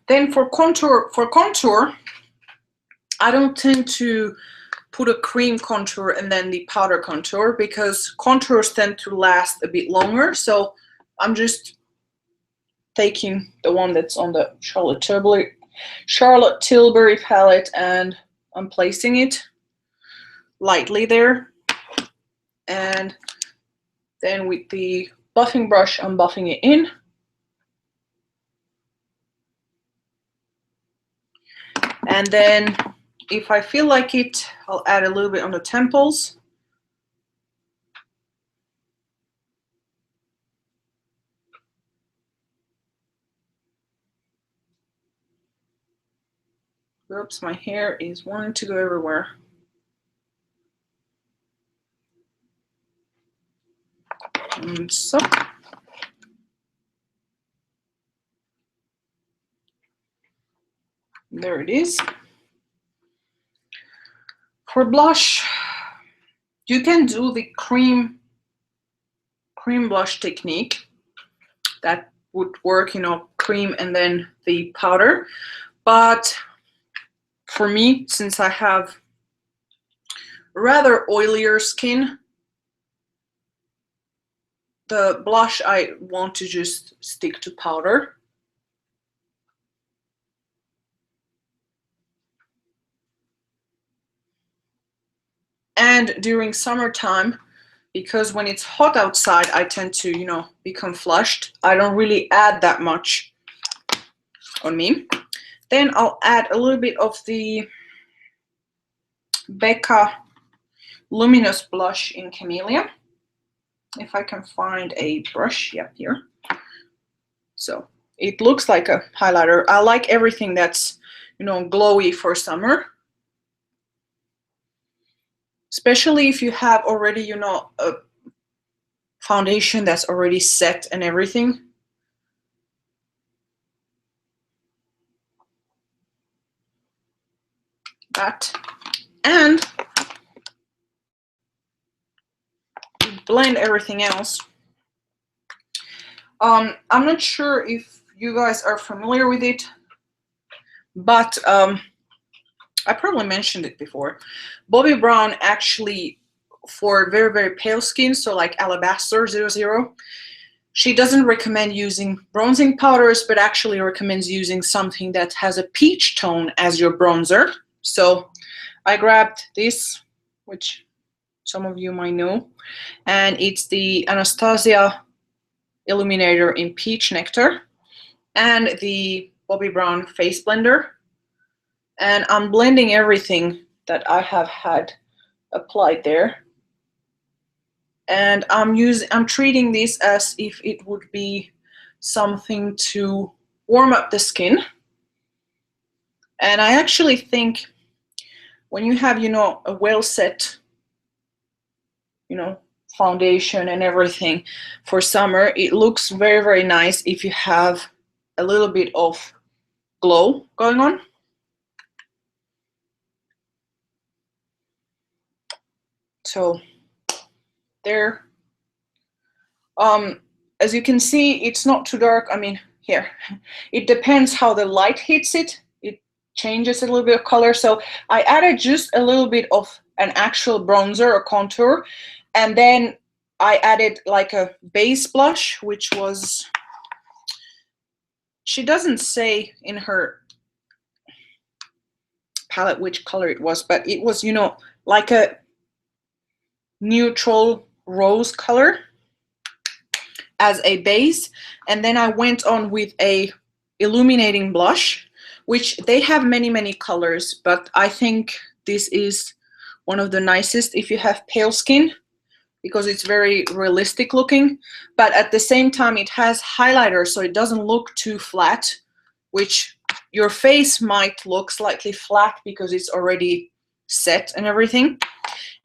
Then for contour, I don't tend to put a cream contour and then the powder contour, because contours tend to last a bit longer. So I'm just taking the one that's on the Charlotte Tilbury palette, and I'm placing it lightly there. And then with the buffing brush, I'm buffing it in. And then if I feel like it, I'll add a little bit on the temples. Oops, my hair is wanting to go everywhere. And so. There it is. For blush, you can do the cream blush technique. That would work, you know, cream and then the powder. But for me, since I have rather oilier skin, the blush I want to just stick to powder. And during summertime, because when it's hot outside, I tend to, you know, become flushed. I don't really add that much on me. Then I'll add a little bit of the Becca Luminous Blush in Camellia. If I can find a brush, yep, here. So it looks like a highlighter. I like everything that's, you know, glowy for summer. Especially if you have already, you know, a foundation that's already set and everything. That. And blend everything else. I'm not sure if you guys are familiar with it, but I probably mentioned it before. Bobbi Brown actually, for very, very pale skin, so like Alabaster 00, she doesn't recommend using bronzing powders, but actually recommends using something that has a peach tone as your bronzer. So I grabbed this, which some of you might know, and it's the Anastasia Illuminator in Peach Nectar and the Bobbi Brown Face Blender. And I'm blending everything that I have had applied there. And I'm treating this as if it would be something to warm up the skin. And I actually think when you have, you know, a well set, you know, foundation and everything for summer, it looks very, very nice if you have a little bit of glow going on. So there. As you can see, it's not too dark. I mean, here, it depends how the light hits it. It changes a little bit of color. So I added just a little bit of an actual bronzer or contour, and then I added like a base blush, which was, she doesn't say in her palette which color it was, but it was, you know, like a neutral rose color as a base. And then I went on with a illuminating blush, which they have many colors, but I think this is one of the nicest if you have pale skin, because it's very realistic looking, but at the same time it has highlighter, so it doesn't look too flat, which your face might look slightly flat because it's already set and everything.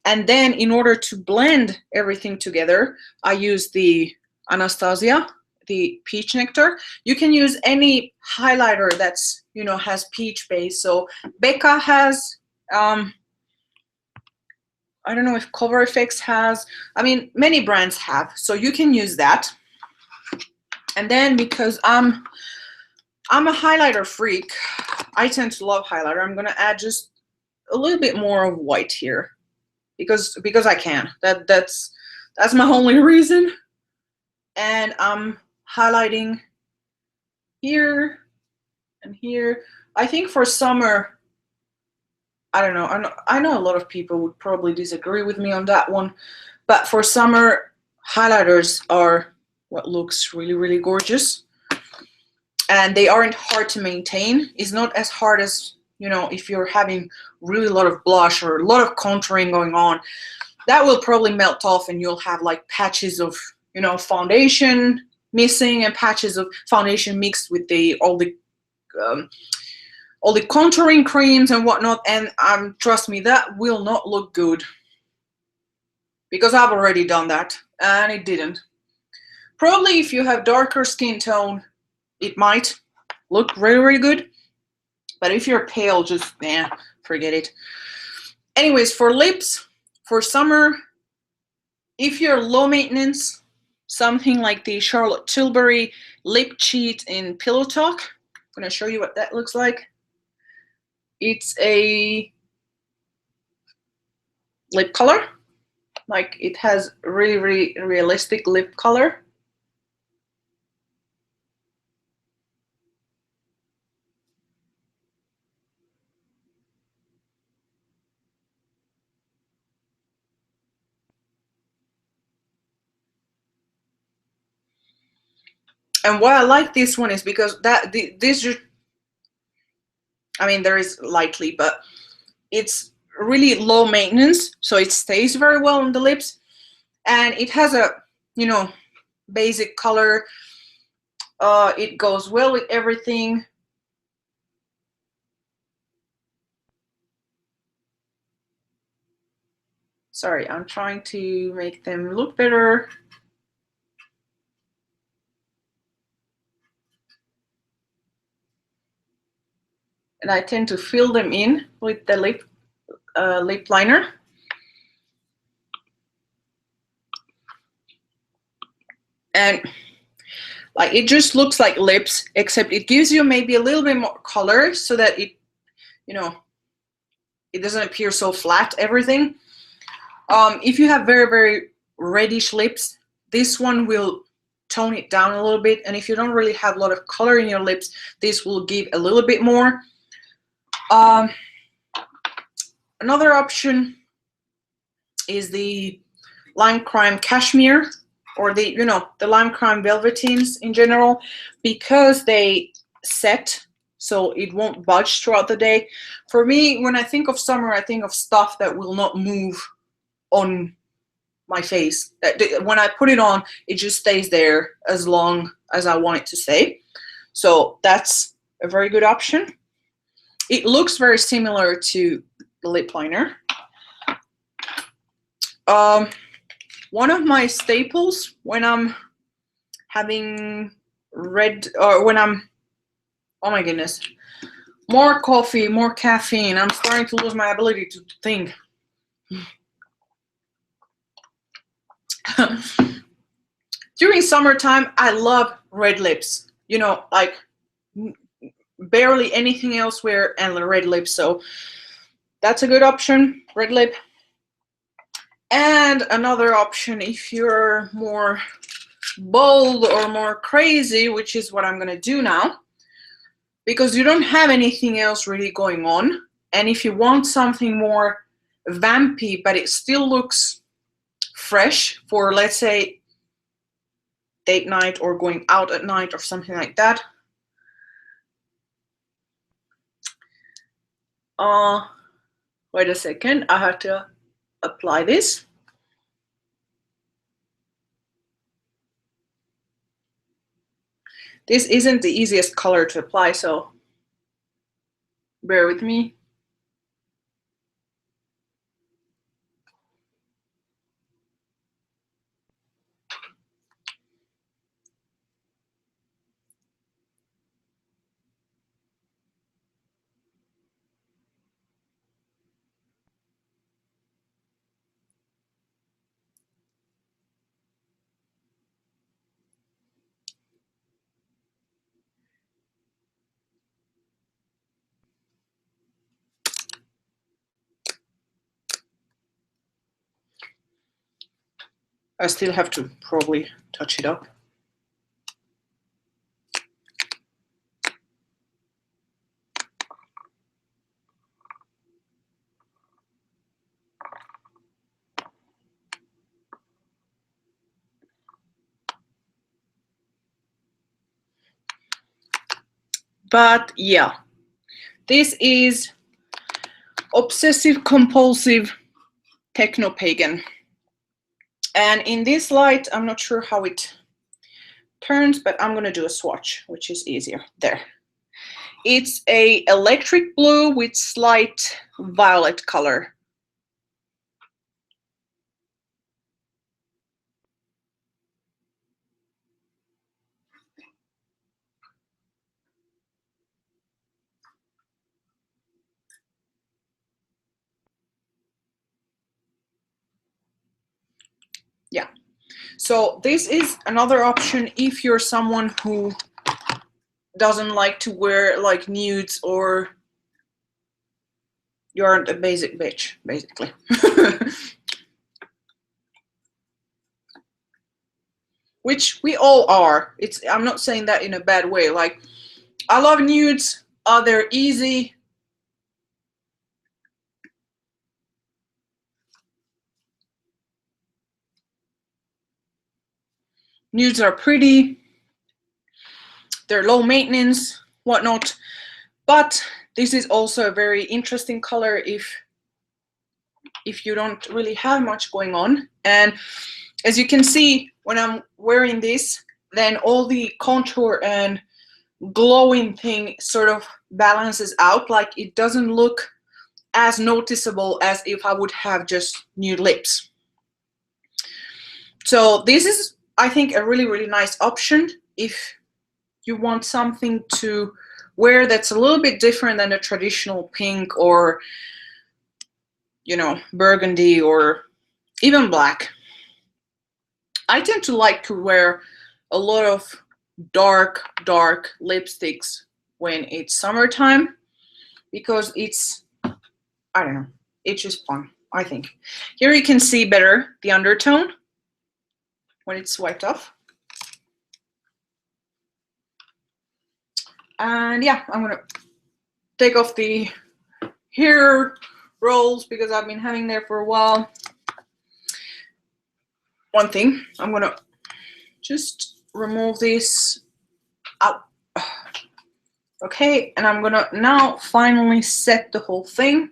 And then in order to blend everything together, I use the Anastasia, the Peach Nectar. You can use any highlighter that's, you know, has peach base. So Becca has, I don't know if Cover FX has, I mean, many brands have, so you can use that. And then because I'm a highlighter freak, I tend to love highlighter, I'm gonna add just a little bit more of white here because I can. That's my only reason. And I'm highlighting here and here. I think for summer, I don't know, I know a lot of people would probably disagree with me on that one, but for summer, highlighters are what looks really gorgeous. And they aren't hard to maintain. It's not as hard as, you know, if you're having really a lot of blush or a lot of contouring going on, that will probably melt off and you'll have like patches of, you know, foundation missing and patches of foundation mixed with all the contouring creams and whatnot. And trust me, that will not look good because I've already done that and it didn't. Probably if you have darker skin tone, it might look very good. But if you're pale, just forget it. Anyways, for lips, for summer, if you're low maintenance, something like the Charlotte Tilbury Lip Cheat in Pillow Talk. I'm going to show you what that looks like. It's a lip color. Like it has really realistic lip color. And why I like this one is because this just, I mean, there is lightly, but it's really low maintenance, so it stays very well on the lips, and it has a, you know, basic color. It goes well with everything. Sorry, I'm trying to make them look better. And I tend to fill them in with the lip liner. And like it just looks like lips, except it gives you maybe a little bit more color so that it, you know, it doesn't appear so flat, everything. If you have very reddish lips, this one will tone it down a little bit. And if you don't really have a lot of color in your lips, this will give a little bit more. Another option is the Lime Crime Cashmere, or the, you know, the Lime Crime Velvetines in general, because they set, so it won't budge throughout the day. For me, when I think of summer, I think of stuff that will not move on my face. When I put it on, it just stays there as long as I want it to stay. So that's a very good option. It looks very similar to the lip liner. One of my staples when I'm having red, or when I'm, oh my goodness, more coffee, more caffeine, I'm starting to lose my ability to think. During summertime, I love red lips. You know, like barely anything else wear and red lips. So that's a good option, red lip. And another option, if you're more bold or more crazy, which is what I'm gonna do now, because you don't have anything else really going on, and if you want something more vampy but it still looks fresh for, let's say, date night or going out at night or something like that, wait a second, I have to apply this. This isn't the easiest color to apply, so bear with me. I still have to probably touch it up. But yeah, this is Obsessive Compulsive Techno Pagan. And in this light, I'm not sure how it turns, but I'm gonna do a swatch, which is easier. There. It's a electric blue with slight violet color. Yeah. So this is another option if you're someone who doesn't like to wear like nudes, or you aren't a basic bitch, basically. Which we all are. I'm not saying that in a bad way. Like, I love nudes. They're easy. Nudes are pretty. They're low maintenance, whatnot. But this is also a very interesting color if you don't really have much going on. And as you can see, when I'm wearing this, then all the contour and glowing thing sort of balances out. Like, it doesn't look as noticeable as if I would have just nude lips. So this is, I think, a really, really nice option if you want something to wear that's a little bit different than a traditional pink or, you know, burgundy or even black. I tend to like to wear a lot of dark lipsticks when it's summertime, because it's, I don't know, it's just fun, I think. Here you can see better the undertone when it's wiped off. And yeah, I'm gonna take off the hair rolls because I've been having there for a while. One thing, I'm gonna just remove this out. Okay, and I'm gonna now finally set the whole thing.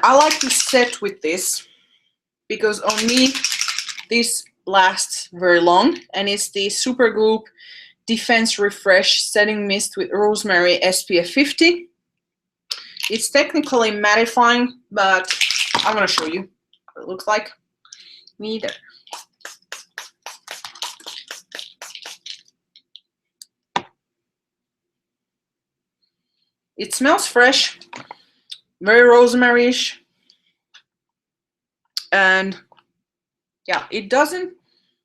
I like to set with this because on me this lasts very long, and it's the Supergoop Defense Refresh Setting Mist with Rosemary SPF 50. It's technically mattifying, but I'm gonna show you what it looks like. Neither. It smells fresh, very rosemary-ish, and yeah, it doesn't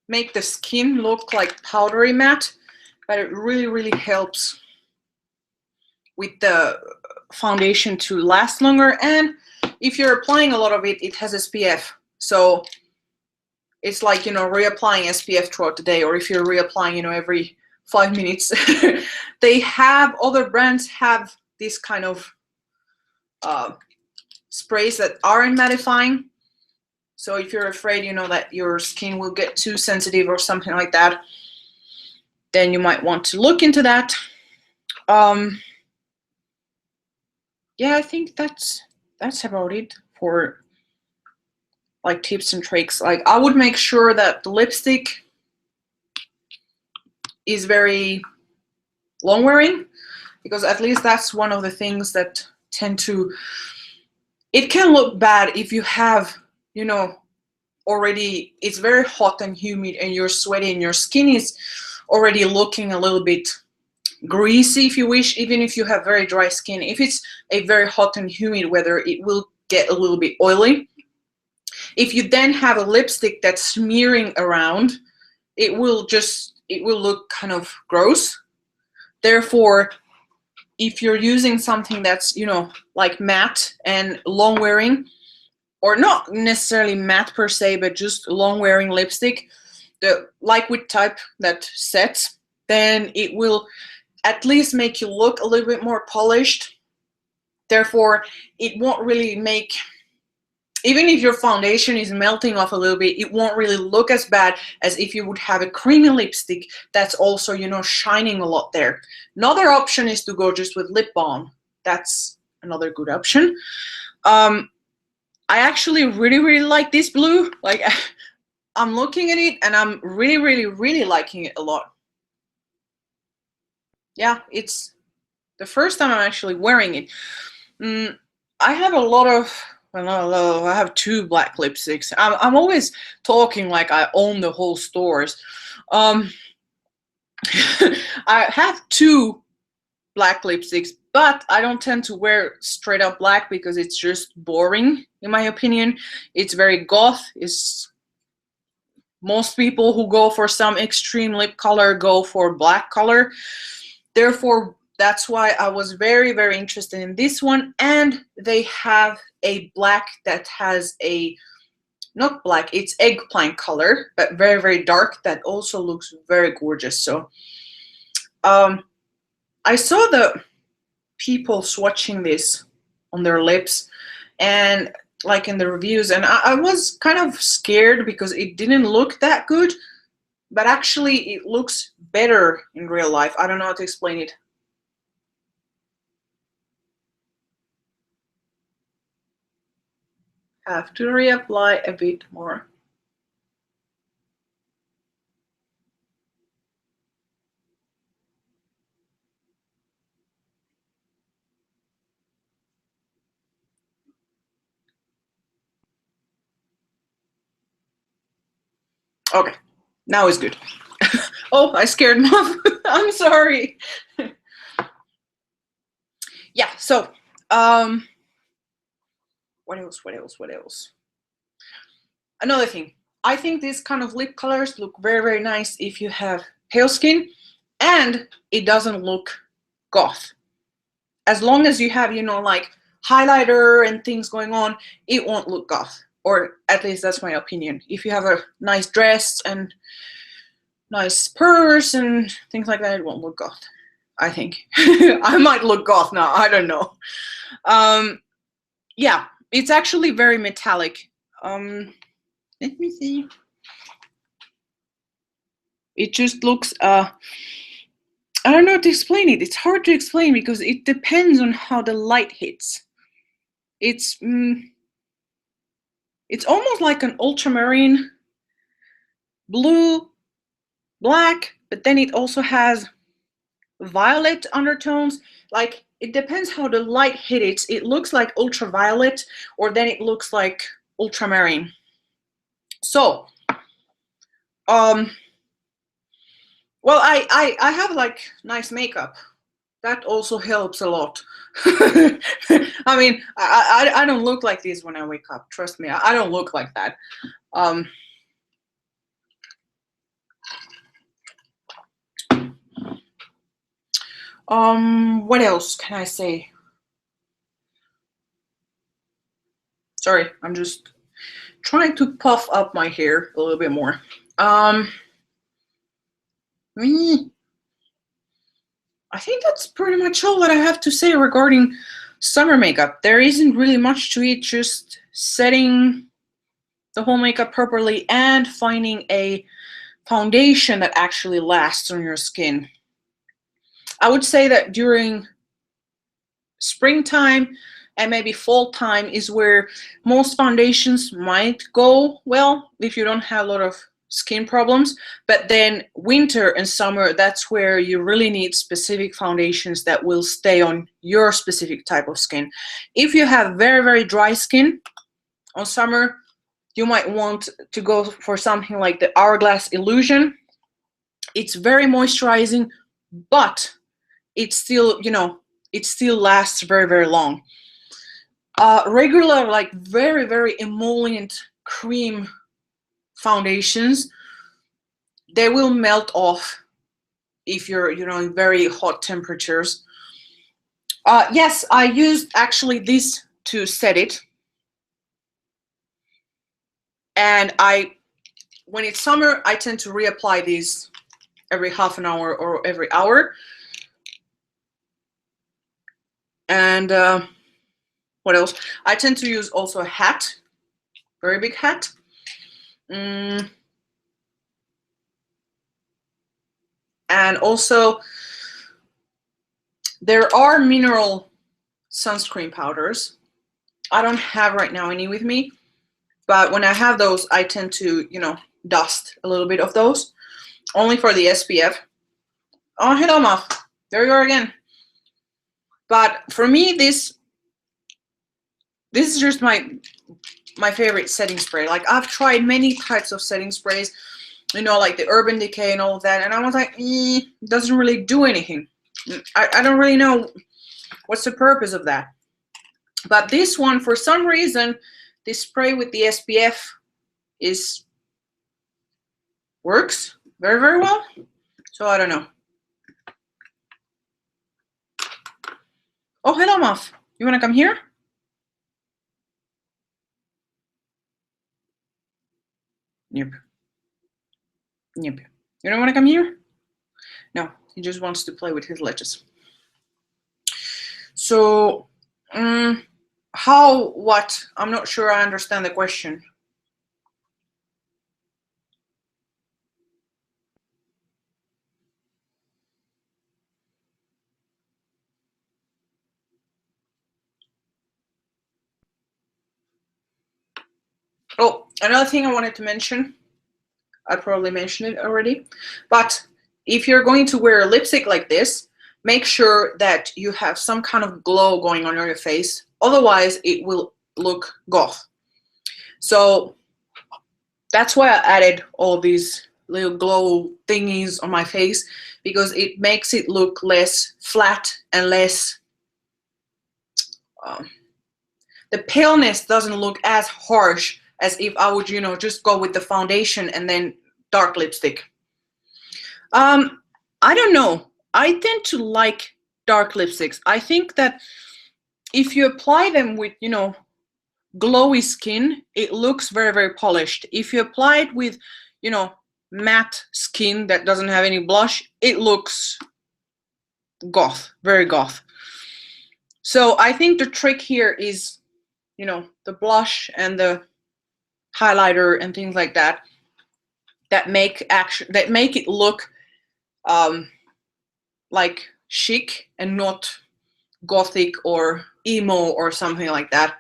make the skin look like powdery matte, but it really helps with the foundation to last longer. And if you're applying a lot of it, it has SPF, so it's like, you know, reapplying SPF throughout the day, or if you're reapplying, you know, every 5 minutes. They have, other brands have this kind of sprays that aren't mattifying. So if you're afraid, you know, that your skin will get too sensitive or something like that, then you might want to look into that. Yeah, I think that's about it for like tips and tricks. Like, I would make sure that the lipstick is very long wearing, because at least that's one of the things that tend to, it can look bad if you have, you know, already, it's very hot and humid and you're sweaty and your skin is already looking a little bit greasy, if you wish, even if you have very dry skin. If it's a very hot and humid weather, it will get a little bit oily. If you then have a lipstick that's smearing around, it will look kind of gross. Therefore, if you're using something that's, you know, like matte and long wearing, or not necessarily matte per se, but just long wearing lipstick, the liquid type that sets, then it will at least make you look a little bit more polished. Therefore, it won't really make, even if your foundation is melting off a little bit, it won't really look as bad as if you would have a creamy lipstick that's also, you know, shining a lot there. Another option is to go just with lip balm. That's another good option. I actually really like this blue. Like, I'm looking at it and I'm really liking it a lot. Yeah, it's the first time I'm actually wearing it. I have a lot of, well, not a lot, I have 2 black lipsticks. I'm always talking like I own the whole stores. I have 2 black lipsticks, but I don't tend to wear straight up black because it's just boring, in my opinion. It's very goth. Most people who go for some extreme lip color go for black color. Therefore, that's why I was very interested in this one. And they have a black that has a, not black, it's eggplant color, but very dark, that also looks very gorgeous. So I saw the people swatching this on their lips and like in the reviews, and I was kind of scared because it didn't look that good, but actually it looks better in real life. I don't know how to explain it. Have to reapply a bit more. Okay, now it's good. Oh, I scared Mom. I'm sorry. Yeah, so what else? Another thing, I think these kind of lip colors look very nice if you have pale skin, and it doesn't look goth. As long as you have, you know, like highlighter and things going on, it won't look goth. Or at least that's my opinion. If you have a nice dress and nice purse and things like that, it won't look goth. I think. I might look goth now, I don't know. Yeah, it's actually very metallic. Let me see. It just looks, I don't know how to explain it. It's hard to explain because it depends on how the light hits. It's almost like an ultramarine, blue, black, but then it also has violet undertones. Like, it depends how the light hits it. It looks like ultraviolet, or then it looks like ultramarine. So, well, I have like nice makeup. That also helps a lot. I mean, I don't look like this when I wake up. Trust me, I don't look like that. What else can I say? Sorry, I'm just trying to puff up my hair a little bit more. I think that's pretty much all that I have to say regarding summer makeup. There isn't really much to it, just setting the whole makeup properly and finding a foundation that actually lasts on your skin. I would say that during springtime and maybe fall time is where most foundations might go well if you don't have a lot of skin problems. But then winter and summer, that's where you really need specific foundations that will stay on your specific type of skin. If you have very, very dry skin on summer, you might want to go for something like the Hourglass Illusion. It's very moisturizing, but it's still, you know, it still lasts very, very long. Regular, like very, very emollient cream foundations, they will melt off if you're, you know, in very hot temperatures. Yes, I used actually this to set it. And when it's summer, I tend to reapply these every half an hour or every hour. And what else? I tend to use also a hat, very big hat. And also, there are mineral sunscreen powders. I don't have right now any with me, but when I have those, I tend to, you know, dust a little bit of those, only for the SPF. Oh, hello, Muff. There you are again. But for me, this is just my favorite setting spray. Like, I've tried many types of setting sprays, you know, like the Urban Decay and all of that, and I was like, it doesn't really do anything. I don't really know what's the purpose of that. But this one, for some reason, this spray with the SPF works very, very well. So I don't know. Oh, hello, Muff. You want to come here? Yep. Yep. You don't want to come here? No, he just wants to play with his ledges. So, what? I'm not sure I understand the question. Oh, another thing I wanted to mention, I probably mentioned it already, but if you're going to wear a lipstick like this, make sure that you have some kind of glow going on your face. Otherwise, it will look goth. So that's why I added all these little glow thingies on my face, because it makes it look less flat and less, the paleness doesn't look as harsh as if I would, you know, just go with the foundation and then dark lipstick. I don't know. I tend to like dark lipsticks. I think that if you apply them with, you know, glowy skin, it looks very, very polished. If you apply it with, you know, matte skin that doesn't have any blush, it looks goth, very goth. So I think the trick here is, you know, the blush and the highlighter and things like that, that make it look like chic and not gothic or emo or something like that.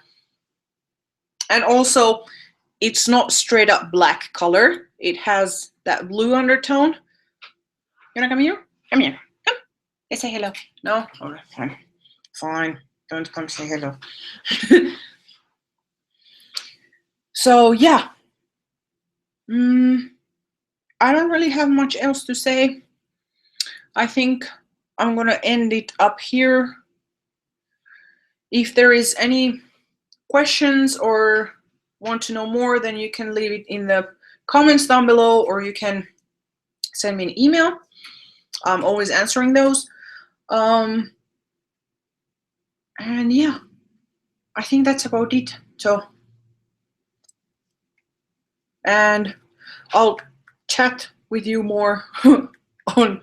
And also, it's not straight up black color. It has that blue undertone. You wanna come here? Come here. Come. Let's say hello. No? Okay, fine. Fine. Don't come say hello. So yeah. I don't really have much else to say. I think I'm gonna end it up here. If there is any questions or want to know more, then you can leave it in the comments down below, or you can send me an email. I'm always answering those. And yeah, I think that's about it. So, and I'll chat with you more on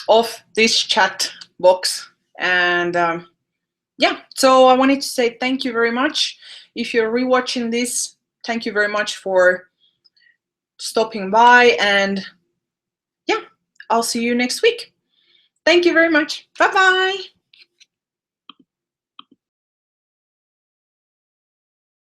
off this chat box. And yeah, so I wanted to say thank you very much. If you're rewatching this, thank you very much for stopping by, and yeah, I'll see you next week. Thank you very much. Bye-bye.